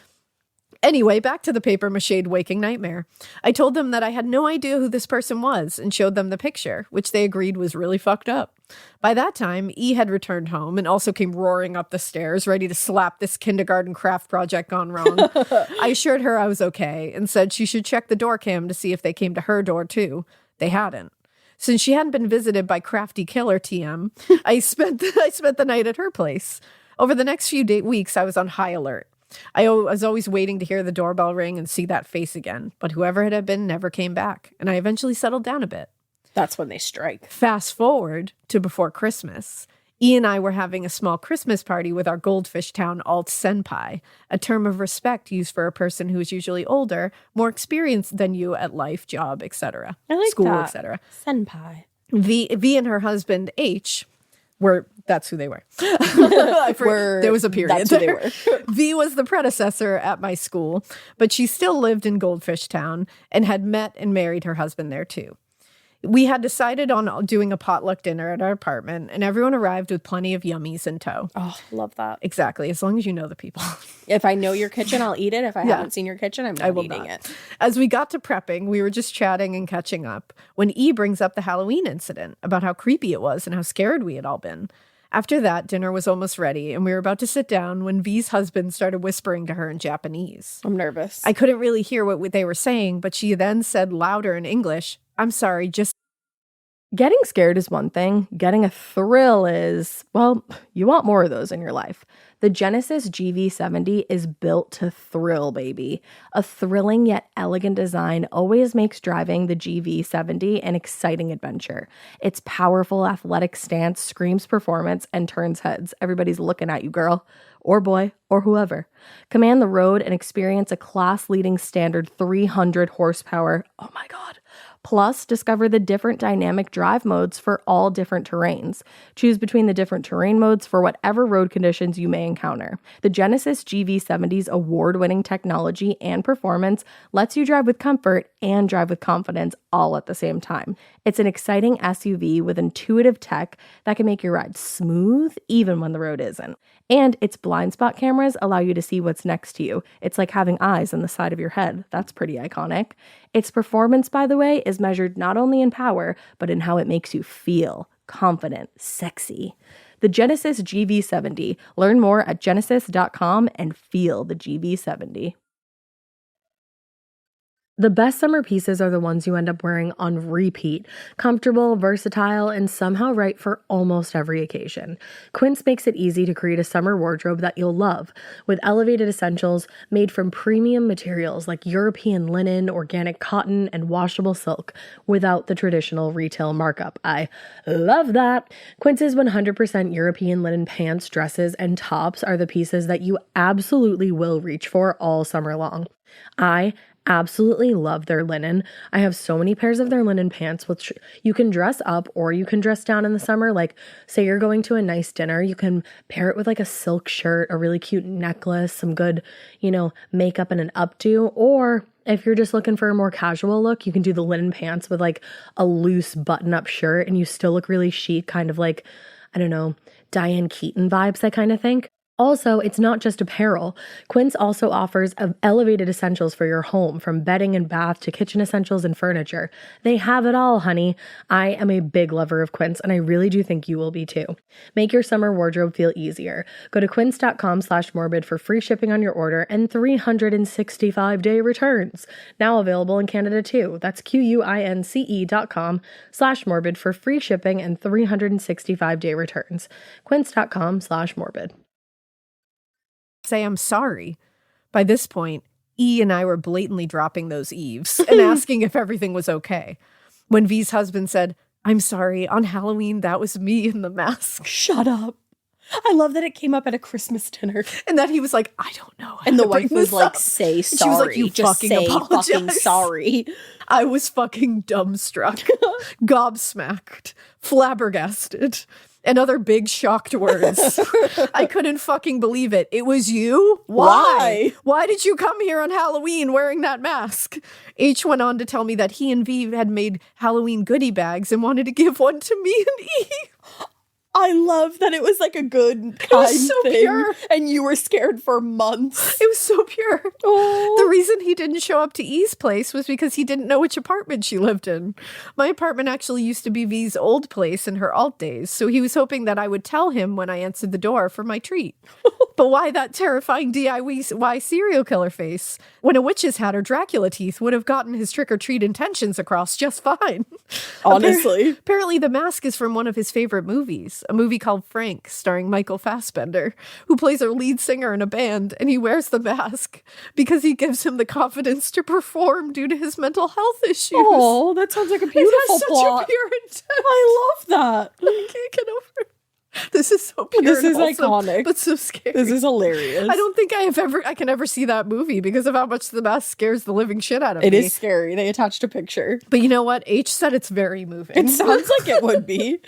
Speaker 2: Anyway, back to the papier-mâché waking nightmare. I told them that I had no idea who this person was and showed them the picture, which they agreed was really fucked up. By that time, E had returned home and also came roaring up the stairs, ready to slap this kindergarten craft project gone wrong. I assured her I was okay and said she should check the door cam to see if they came to her door too. They hadn't. Since she hadn't been visited by crafty killer TM, I spent the night at her place. Over the next few weeks, I was on high alert. I was always waiting to hear the doorbell ring and see that face again, but whoever it had been never came back, and I eventually settled down a bit.
Speaker 3: That's when they strike.
Speaker 2: Fast forward to before Christmas. E and I were having a small Christmas party with our Goldfish Town alt senpai, a term of respect used for a person who is usually older, more experienced than you at life, job, etc.
Speaker 3: I like
Speaker 2: school,
Speaker 3: that.
Speaker 2: etc.
Speaker 3: Senpai.
Speaker 2: V and her husband H that's who they were. There was a period.
Speaker 3: That's who they were.
Speaker 2: V was the predecessor at my school, but she still lived in Goldfish Town and had met and married her husband there too. We had decided on doing a potluck dinner at our apartment, and everyone arrived with plenty of yummies in tow.
Speaker 3: Oh, love that.
Speaker 2: Exactly, as long as you know the people.
Speaker 3: If I know your kitchen, I'll eat it. If I haven't seen your kitchen, I'm not eating it.
Speaker 2: As we got to prepping, we were just chatting and catching up when E brings up the Halloween incident about how creepy it was and how scared we had all been. After that, dinner was almost ready, and we were about to sit down when V's husband started whispering to her in Japanese.
Speaker 3: I'm nervous.
Speaker 2: I couldn't really hear what they were saying, but she then said louder in English, "I'm sorry, just
Speaker 1: Getting scared is one thing. Getting a thrill is, well, you want more of those in your life. The Genesis GV70 is built to thrill, baby. A thrilling yet elegant design always makes driving the GV70 an exciting adventure. Its powerful athletic stance screams performance and turns heads. Everybody's looking at you, girl, or boy, or whoever. Command the road and experience a class-leading standard 300 horsepower. Oh my God. Plus, discover the different dynamic drive modes for all different terrains. Choose between the different terrain modes for whatever road conditions you may encounter. The Genesis GV70's award-winning technology and performance lets you drive with comfort and drive with confidence all at the same time. It's an exciting SUV with intuitive tech that can make your ride smooth even when the road isn't. And its blind spot cameras allow you to see what's next to you. It's like having eyes on the side of your head. That's pretty iconic. Its performance, by the way, is measured not only in power, but in how it makes you feel confident, sexy. The Genesis GV70. Learn more at genesis.com and feel the GV70. The best summer pieces are the ones you end up wearing on repeat. Comfortable, versatile, and somehow right for almost every occasion. Quince makes it easy to create a summer wardrobe that you'll love, with elevated essentials made from premium materials like European linen, organic cotton, and washable silk, without the traditional retail markup. I love that! Quince's 100% European linen pants, dresses, and tops are the pieces that you absolutely will reach for all summer long. I absolutely love their linen. I have so many pairs of their linen pants, which you can dress up or you can dress down in the summer. Like, say you're going to a nice dinner, you can pair it with like a silk shirt, a really cute necklace, some good, makeup and an updo. Or if you're just looking for a more casual look, you can do the linen pants with like a loose button-up shirt and you still look really chic, kind of like, I don't know, Diane Keaton vibes, I kind of think. Also, it's not just apparel. Quince also offers elevated essentials for your home, from bedding and bath to kitchen essentials and furniture. They have it all, honey. I am a big lover of Quince, and I really do think you will be too. Make your summer wardrobe feel easier. Go to quince.com/morbid for free shipping on your order and 365-day returns. Now available in Canada too. That's QUINCE.com/morbid for free shipping and 365-day returns. Quince.com/morbid.
Speaker 2: Say I'm sorry. By this point, E and I were blatantly dropping those eaves and asking if everything was okay. When V's husband said, "I'm sorry, on Halloween, that was me in the mask."
Speaker 3: Shut up. I love that it came up at a Christmas dinner.
Speaker 2: And that he was like, "I don't know."
Speaker 3: And the wife was like, "Say sorry."
Speaker 2: She was like, "You
Speaker 3: just
Speaker 2: fucking
Speaker 3: say
Speaker 2: apologize."
Speaker 3: fucking sorry.
Speaker 2: I was fucking dumbstruck, gobsmacked, flabbergasted, and other big shocked words. I couldn't fucking believe it. It was you? Why? Why did you come here on Halloween wearing that mask? H went on to tell me that he and V had made Halloween goodie bags and wanted to give one to me and E.
Speaker 3: I love that it was like a good, kind thing. Pure. And you were scared for months.
Speaker 2: It was so pure.
Speaker 3: Oh.
Speaker 2: The reason he didn't show up to E's place was because he didn't know which apartment she lived in. My apartment actually used to be V's old place in her alt days, so he was hoping that I would tell him when I answered the door for my treat. But why that terrifying DIY serial killer face when a witch's hat or Dracula teeth would have gotten his trick-or-treat intentions across just fine?
Speaker 3: Honestly.
Speaker 2: Apparently the mask is from one of his favorite movies, a movie called Frank, starring Michael Fassbender, who plays a lead singer in a band, and he wears the mask because he gives him the confidence to perform due to his mental health issues.
Speaker 3: Oh, that sounds like a beautiful plot.
Speaker 2: Such a pure intent.
Speaker 3: I love that.
Speaker 2: I can't get over it. This is so pure.
Speaker 3: This is
Speaker 2: wholesome,
Speaker 3: iconic.
Speaker 2: but so scary.
Speaker 3: This is hilarious.
Speaker 2: I don't think I can ever see that movie because of how much the mask scares the living shit out of me.
Speaker 3: It is scary. They attached a picture.
Speaker 2: But you know what? H said it's very moving.
Speaker 3: It sounds like it would be.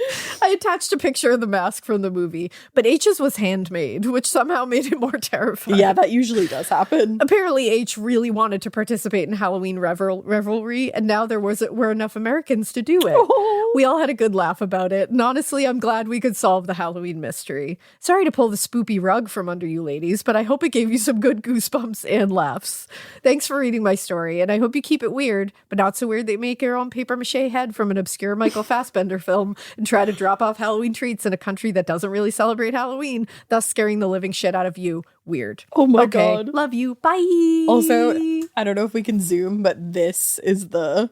Speaker 2: I attached a picture of the mask from the movie, but H's was handmade, which somehow made it more terrifying.
Speaker 3: Yeah, that usually does happen.
Speaker 2: Apparently, H really wanted to participate in Halloween revelry, and now there were enough Americans to do it. Oh. We all had a good laugh about it, and honestly, I'm glad we could solve the Halloween mystery. Sorry to pull the spoopy rug from under you ladies, but I hope it gave you some good goosebumps and laughs. Thanks for reading my story, and I hope you keep it weird, but not so weird that you make your own papier-mâché head from an obscure Michael Fassbender film and try to drop off Halloween treats in a country that doesn't really celebrate Halloween, thus scaring the living shit out of you. Weird.
Speaker 3: Oh my God.
Speaker 2: Love you. Bye.
Speaker 3: Also, I don't know if we can zoom, but this is the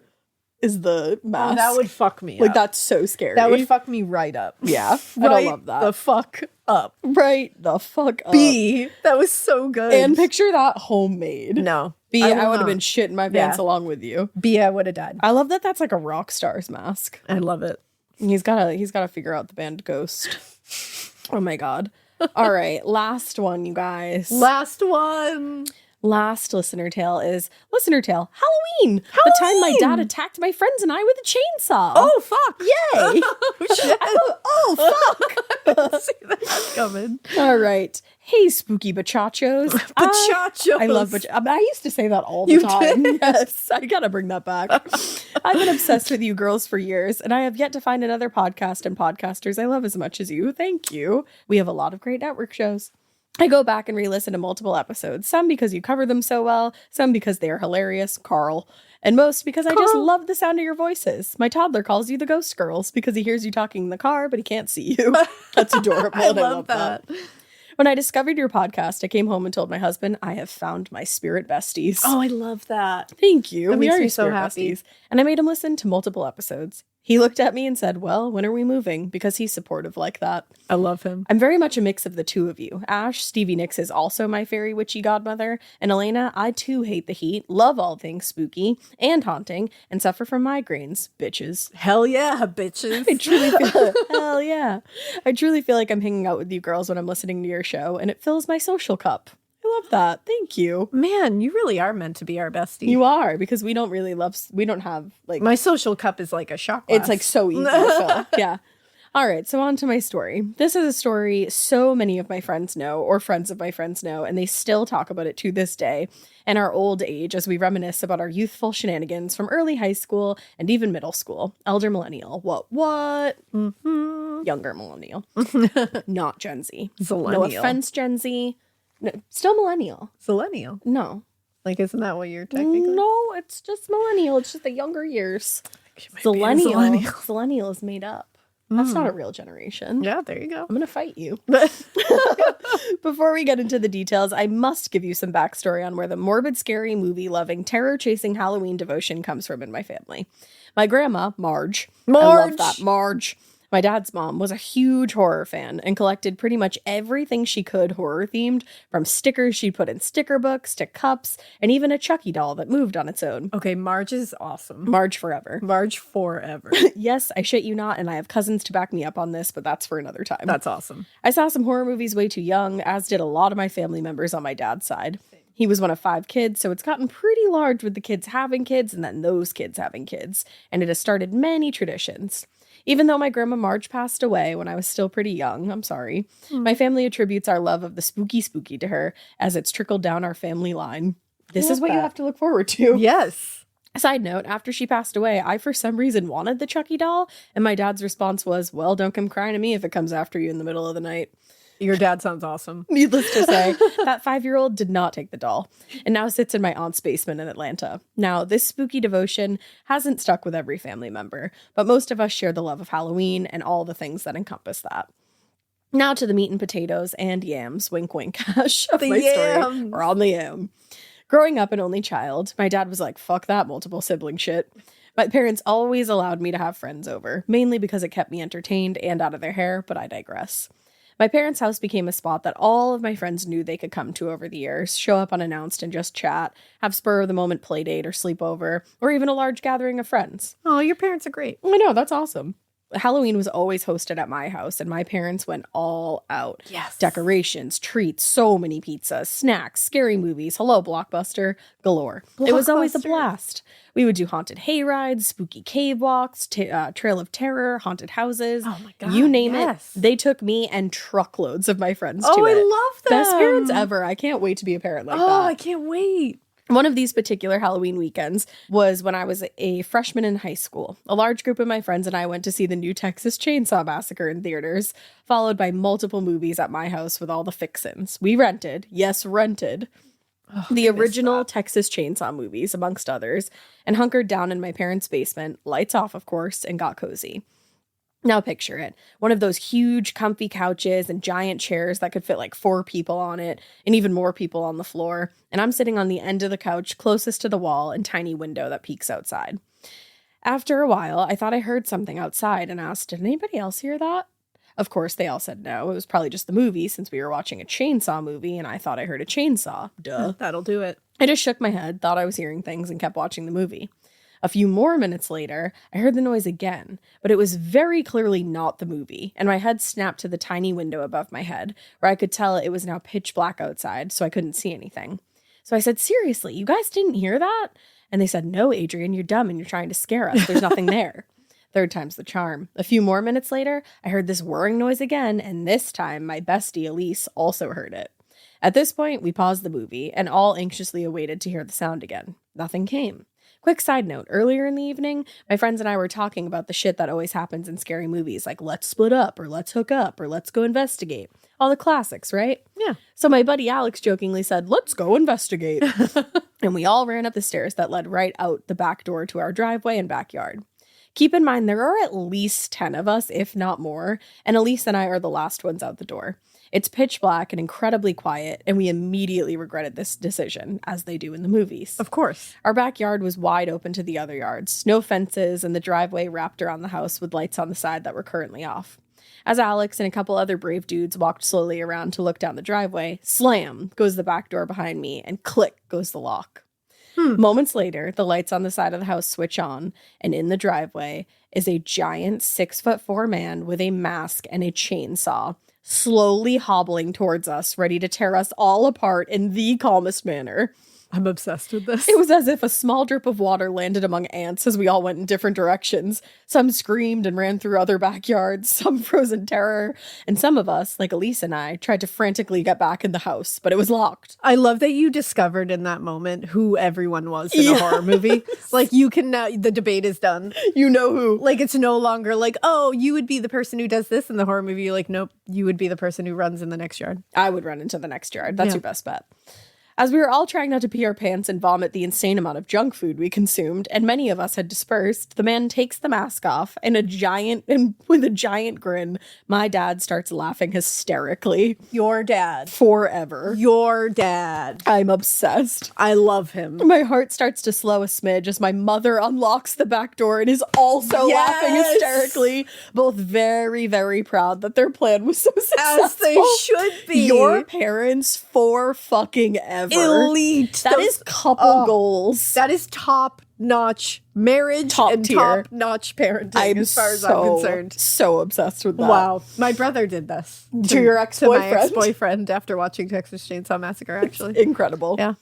Speaker 3: is the mask.
Speaker 2: Oh, that would fuck me
Speaker 3: like
Speaker 2: up.
Speaker 3: that's so scary.
Speaker 2: That would fuck me right up.
Speaker 3: Yeah, I
Speaker 2: Right
Speaker 3: don't love that.
Speaker 2: the fuck up.
Speaker 3: Right the fuck up.
Speaker 2: B. That was so good.
Speaker 3: And picture that homemade.
Speaker 2: No.
Speaker 3: B,
Speaker 2: I
Speaker 3: I
Speaker 2: will
Speaker 3: would have
Speaker 2: not.
Speaker 3: been shitting my pants
Speaker 2: Yeah.
Speaker 3: along with you.
Speaker 2: B, I would have died.
Speaker 3: I love that that's like a rock star's mask.
Speaker 2: I love it.
Speaker 3: He's gotta figure out the band Ghost. Oh my god. All right, last one, you guys.
Speaker 2: Last one.
Speaker 3: Last listener tale is listener tale Halloween. The time my dad attacked my friends and I with a chainsaw.
Speaker 2: Oh, fuck.
Speaker 3: Yay!
Speaker 2: Oh, shit.
Speaker 3: Oh fuck!
Speaker 2: I didn't see that coming.
Speaker 3: All right. Hey, spooky bachachos.
Speaker 2: Bachachos.
Speaker 3: I love I used to say that all the
Speaker 2: You
Speaker 3: time.
Speaker 2: did?
Speaker 3: Yes, I gotta bring that back. I've been obsessed with you girls for years, and I have yet to find another podcast and podcasters I love as much as you. Thank you. We have a lot of great network shows. I go back and re-listen to multiple episodes, some because you cover them so well, some because they are hilarious, Carl, and most because I just love the sound of your voices. My toddler calls you the Ghost Girls because he hears you talking in the car, but he can't see you. That's adorable.
Speaker 2: I
Speaker 3: and
Speaker 2: love that.
Speaker 3: When I discovered your podcast, I came home and told my husband, I have found my spirit besties.
Speaker 2: Oh, I love that.
Speaker 3: Thank you.
Speaker 2: That
Speaker 3: We
Speaker 2: makes
Speaker 3: are
Speaker 2: me
Speaker 3: your
Speaker 2: so
Speaker 3: spirit
Speaker 2: happy.
Speaker 3: besties. And I made him listen to multiple episodes. He looked at me and said, well, when are we moving? Because he's supportive like that.
Speaker 2: I love him.
Speaker 3: I'm very much a mix of the two of you. Ash, Stevie Nicks is also my fairy witchy godmother. And Alaina, I too hate the heat, love all things spooky and haunting, and suffer from migraines, bitches.
Speaker 2: Hell yeah, bitches.
Speaker 3: I truly feel hell yeah. I truly feel like I'm hanging out with you girls when I'm listening to your show, and it fills my social cup. I love that. Thank you.
Speaker 2: Man, you really are meant to be our bestie.
Speaker 3: You are, because we don't have like
Speaker 2: My social cup is like a shot glass.
Speaker 3: it's like so easy to fill. Yeah. All right, so on to my story. This is a story so many of my friends know, or friends of my friends know, and they still talk about it to this day, and our old age as we reminisce about our youthful shenanigans from early high school and even middle school. Elder millennial. What? Mm-hmm. Younger millennial. Not Gen Z. No
Speaker 2: Zillennial.
Speaker 3: offense, Gen Z. No, still millennial.
Speaker 2: Zillennial.
Speaker 3: No.
Speaker 2: Like, isn't that what you're technically?
Speaker 3: No, it's just millennial. It's just the younger years.
Speaker 2: She might be a
Speaker 3: Zillennial. Zillennial is made up. That's not a real generation.
Speaker 2: Yeah, there you go.
Speaker 3: I'm going to fight you. Before we get into the details, I must give you some backstory on where the morbid, scary, movie-loving, terror-chasing Halloween devotion comes from in my family. My grandma, Marge. I love that. Marge. My dad's mom was a huge horror fan and collected pretty much everything she could horror-themed, from stickers she'd put in sticker books to cups, and even a Chucky doll that moved on its own.
Speaker 2: Okay, Marge is awesome.
Speaker 3: Marge forever.
Speaker 2: Marge forever.
Speaker 3: Yes, I shit you not, and I have cousins to back me up on this, but that's for another time.
Speaker 2: That's awesome.
Speaker 3: I saw some horror movies way too young, as did a lot of my family members on my dad's side. He was one of 5 kids, so it's gotten pretty large with the kids having kids and then those kids having kids, and it has started many traditions. Even though my grandma Marge passed away when I was still pretty young, I'm sorry, my family attributes our love of the spooky to her as it's trickled down our family line. This is what you have to look forward to.
Speaker 2: Yes.
Speaker 3: Side note, after she passed away, I for some reason wanted the Chucky doll, and my dad's response was, well, don't come crying to me if it comes after you in the middle of the night.
Speaker 2: Your dad sounds awesome.
Speaker 3: Needless to say, that 5-year-old did not take the doll and now sits in my aunt's basement in Atlanta. Now, this spooky devotion hasn't stuck with every family member, but most of us share the love of Halloween and all the things that encompass that. Now to the meat and potatoes and yams, wink wink, Ash, of my story. We're on the yam. Growing up an only child, my dad was like, fuck that multiple sibling shit. My parents always allowed me to have friends over, mainly because it kept me entertained and out of their hair, but I digress. My parents' house became a spot that all of my friends knew they could come to over the years, show up unannounced and just chat, have spur-of-the-moment play date or sleepover, or even a large gathering of friends.
Speaker 2: Oh, your parents are great.
Speaker 3: I know, that's awesome. Halloween was always hosted at my house, and my parents went all out.
Speaker 2: Yes.
Speaker 3: Decorations, treats, so many pizzas, snacks, scary movies, hello, Blockbuster, galore. It was always a blast. We would do haunted hay rides, spooky cave walks, Trail of Terror, haunted houses.
Speaker 2: Oh my God,
Speaker 3: you name
Speaker 2: yes.
Speaker 3: it. They took me and truckloads of my friends to
Speaker 2: Oh,
Speaker 3: it.
Speaker 2: I love them.
Speaker 3: Best parents ever. I can't wait to be a parent like that.
Speaker 2: Oh, I can't wait.
Speaker 3: One of these particular Halloween weekends was when I was a freshman in high school. A large group of my friends and I went to see the new Texas Chainsaw Massacre in theaters, followed by multiple movies at my house with all the fixins. We rented, the original Texas Chainsaw movies, amongst others, and hunkered down in my parents' basement, lights off, of course, and got cozy. Now picture it. One of those huge comfy couches and giant chairs that could fit like 4 people on it and even more people on the floor. And I'm sitting on the end of the couch closest to the wall and tiny window that peeks outside. After a while, I thought I heard something outside and asked, did anybody else hear that? Of course, they all said no. It was probably just the movie since we were watching a chainsaw movie and I thought I heard a chainsaw. Duh.
Speaker 2: That'll do it.
Speaker 3: I just shook my head, thought I was hearing things, and kept watching the movie. A few more minutes later, I heard the noise again, but it was very clearly not the movie, and my head snapped to the tiny window above my head, where I could tell it was now pitch black outside, so I couldn't see anything. So I said, seriously, you guys didn't hear that? And they said, no, Adrian, you're dumb and you're trying to scare us. There's nothing there. Third time's the charm. A few more minutes later, I heard this whirring noise again, and this time my bestie Elise also heard it. At this point, we paused the movie and all anxiously awaited to hear the sound again. Nothing came. Quick side note, earlier in the evening, my friends and I were talking about the shit that always happens in scary movies, like let's split up, or let's hook up, or let's go investigate. All the classics, right?
Speaker 2: Yeah.
Speaker 3: So my buddy Alex jokingly said, let's go investigate. And we all ran up the stairs that led right out the back door to our driveway and backyard. Keep in mind, there are at least 10 of us, if not more, and Elise and I are the last ones out the door. It's pitch black and incredibly quiet, and we immediately regretted this decision, as they do in the movies.
Speaker 2: Of course.
Speaker 3: Our backyard was wide open to the other yards, no fences, and the driveway wrapped around the house with lights on the side that were currently off. As Alex and a couple other brave dudes walked slowly around to look down the driveway, slam goes the back door behind me, and click goes the lock. Moments later, the lights on the side of the house switch on, and in the driveway is a giant 6'4" man with a mask and a chainsaw, slowly hobbling towards us, ready to tear us all apart in the calmest manner.
Speaker 2: I'm obsessed with this.
Speaker 3: It was as if a small drip of water landed among ants as we all went in different directions. Some screamed and ran through other backyards, some froze in terror, and some of us, like Elise and I, tried to frantically get back in the house, but it was locked.
Speaker 2: I love that you discovered in that moment who everyone was in a horror movie. Like, you can now, the debate is done.
Speaker 3: You know who.
Speaker 2: Like, it's no longer like, oh, you would be the person who does this in the horror movie. You're like, nope, you would be the person who runs in the next yard.
Speaker 3: I would run into the next yard. That's your best bet. As we were all trying not to pee our pants and vomit the insane amount of junk food we consumed, and many of us had dispersed, the man takes the mask off, and with a giant grin, my dad starts laughing hysterically.
Speaker 2: Your dad.
Speaker 3: Forever.
Speaker 2: Your dad.
Speaker 3: I'm obsessed.
Speaker 2: I love him.
Speaker 3: My heart starts to slow a smidge as my mother unlocks the back door and is also laughing hysterically, both very, very proud that their plan was so successful.
Speaker 2: As they should be.
Speaker 3: Your parents for fucking ever.
Speaker 2: Elite.
Speaker 3: That is couple goals.
Speaker 2: That is top-notch marriage
Speaker 3: Top
Speaker 2: and
Speaker 3: tier.
Speaker 2: top-notch parenting as far as I'm concerned.
Speaker 3: So obsessed with that.
Speaker 2: Wow. My brother did this.
Speaker 3: To your ex-boyfriend?
Speaker 2: To my ex-boyfriend after watching Texas Chainsaw Massacre, actually.
Speaker 3: Incredible.
Speaker 2: Yeah.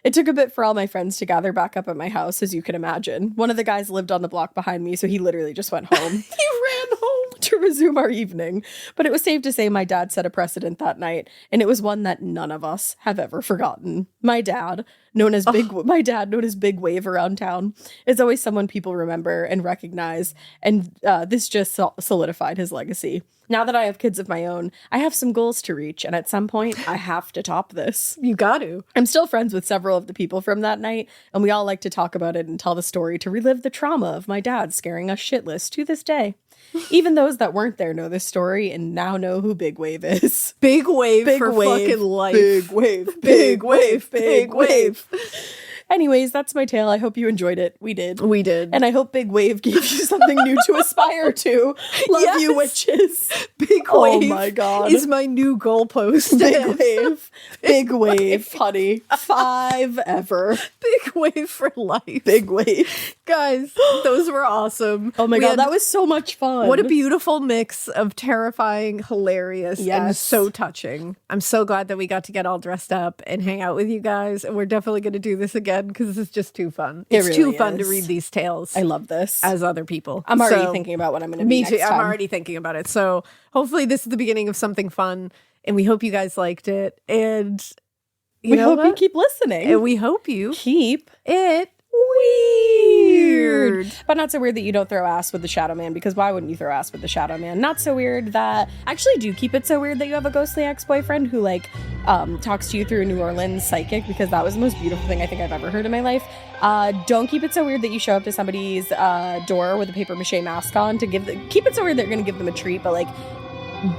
Speaker 3: It took a bit for all my friends to gather back up at my house, as you can imagine. One of the guys lived on the block behind me, so he literally just went home.
Speaker 2: He ran home
Speaker 3: to resume our evening. But it was safe to say my dad set a precedent that night, and it was one that none of us have ever forgotten. My dad, known as Big Wave around town, is always someone people remember and recognize, and this just solidified his legacy. Now that I have kids of my own, I have some goals to reach, and at some point, I have to top this.
Speaker 2: You got to.
Speaker 3: I'm still friends with several of the people from that night, and we all like to talk about it and tell the story to relive the trauma of my dad scaring us shitless to this day. Even those that weren't there know this story and now know who Big Wave is.
Speaker 2: Big Wave for fucking life.
Speaker 3: Big Wave. Big Wave. Big Wave. Anyways, that's my tale. I hope you enjoyed it. We did.
Speaker 2: We did.
Speaker 3: And I hope Big Wave gave you something new to aspire to. Love you, witches.
Speaker 2: Big Wave.
Speaker 3: Oh my God.
Speaker 2: Is my new goalpost.
Speaker 3: Big Wave. Big Wave, honey. 5 ever.
Speaker 2: Big Wave for life.
Speaker 3: Big Wave.
Speaker 2: Guys, those were awesome.
Speaker 3: Oh my God, that was so much fun.
Speaker 2: What a beautiful mix of terrifying, hilarious, and so touching. I'm so glad that we got to get all dressed up and hang out with you guys. And we're definitely going to do this again because this is just too fun. It's
Speaker 3: really
Speaker 2: too fun to
Speaker 3: is.
Speaker 2: read these tales.
Speaker 3: I love this.
Speaker 2: As other people.
Speaker 3: I'm already thinking about what I'm going to be
Speaker 2: Me
Speaker 3: next
Speaker 2: too.
Speaker 3: time.
Speaker 2: I'm already thinking about it. So hopefully this is the beginning of something fun. And we hope you guys liked it. And
Speaker 3: we hope you keep listening.
Speaker 2: And we hope you
Speaker 3: keep
Speaker 2: it weird.
Speaker 3: But not so weird that you don't throw ass with the Shadow Man, because why wouldn't you throw ass with the Shadow Man? Not so weird that... Actually, do keep it so weird that you have a ghostly ex-boyfriend who, like, talks to you through a New Orleans psychic, because that was the most beautiful thing I think I've ever heard in my life. Don't keep it so weird that you show up to somebody's door with a paper mache mask on to give... Keep it so weird that you're going to give them a treat, but, like,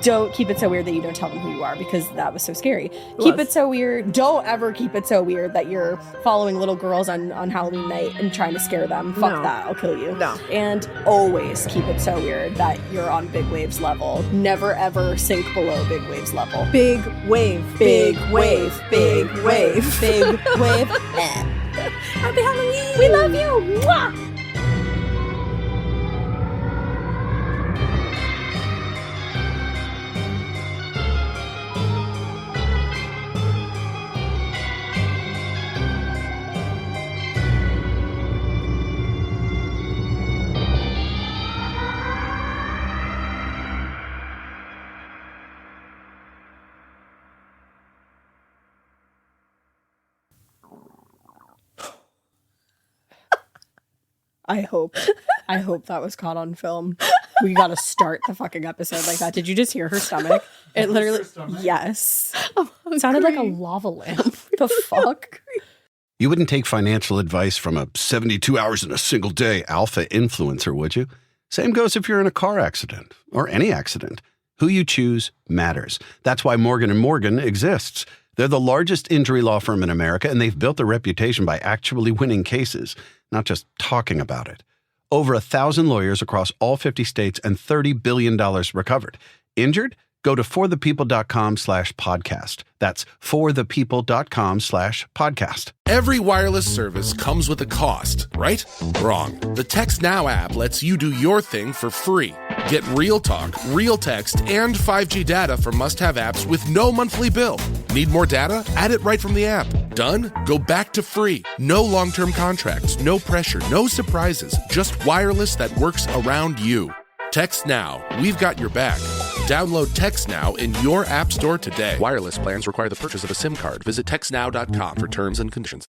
Speaker 3: Don't keep it so weird that you don't tell them who you are, because that was so scary. Keep it so weird. Don't ever keep it so weird that you're following little girls on Halloween night and trying to scare them. Fuck that. I'll kill you.
Speaker 2: No.
Speaker 3: And always keep it so weird that you're on Big Wave's level. Never ever sink below Big Wave's level.
Speaker 2: Big wave.
Speaker 3: Big wave. Big wave. Big wave.
Speaker 2: Happy Halloween.
Speaker 3: We love you. Mwah! I hope that was caught on film. We gotta start the fucking episode like that. Did you just hear her stomach? It literally, yes. It sounded like a lava lamp. The fuck?
Speaker 4: You wouldn't take financial advice from a 72 hours in a single day alpha influencer, would you? Same goes if you're in a car accident or any accident. Who you choose matters. That's why Morgan & Morgan exists. They're the largest injury law firm in America, and they've built a reputation by actually winning cases, not just talking about it. Over 1,000 lawyers across all 50 states and $30 billion recovered. Injured? Go to forthepeople.com/podcast. That's forthepeople.com/podcast.
Speaker 5: Every wireless service comes with a cost, right? Wrong. The Text Now app lets you do your thing for free. Get real talk, real text, and 5G data for must-have apps with no monthly bill. Need more data? Add it right from the app. Done? Go back to free. No long-term contracts, no pressure, no surprises. Just wireless that works around you. Text Now. We've got your back. Download Text Now in your app store today. Wireless plans require the purchase of a SIM card. Visit textnow.com for terms and conditions.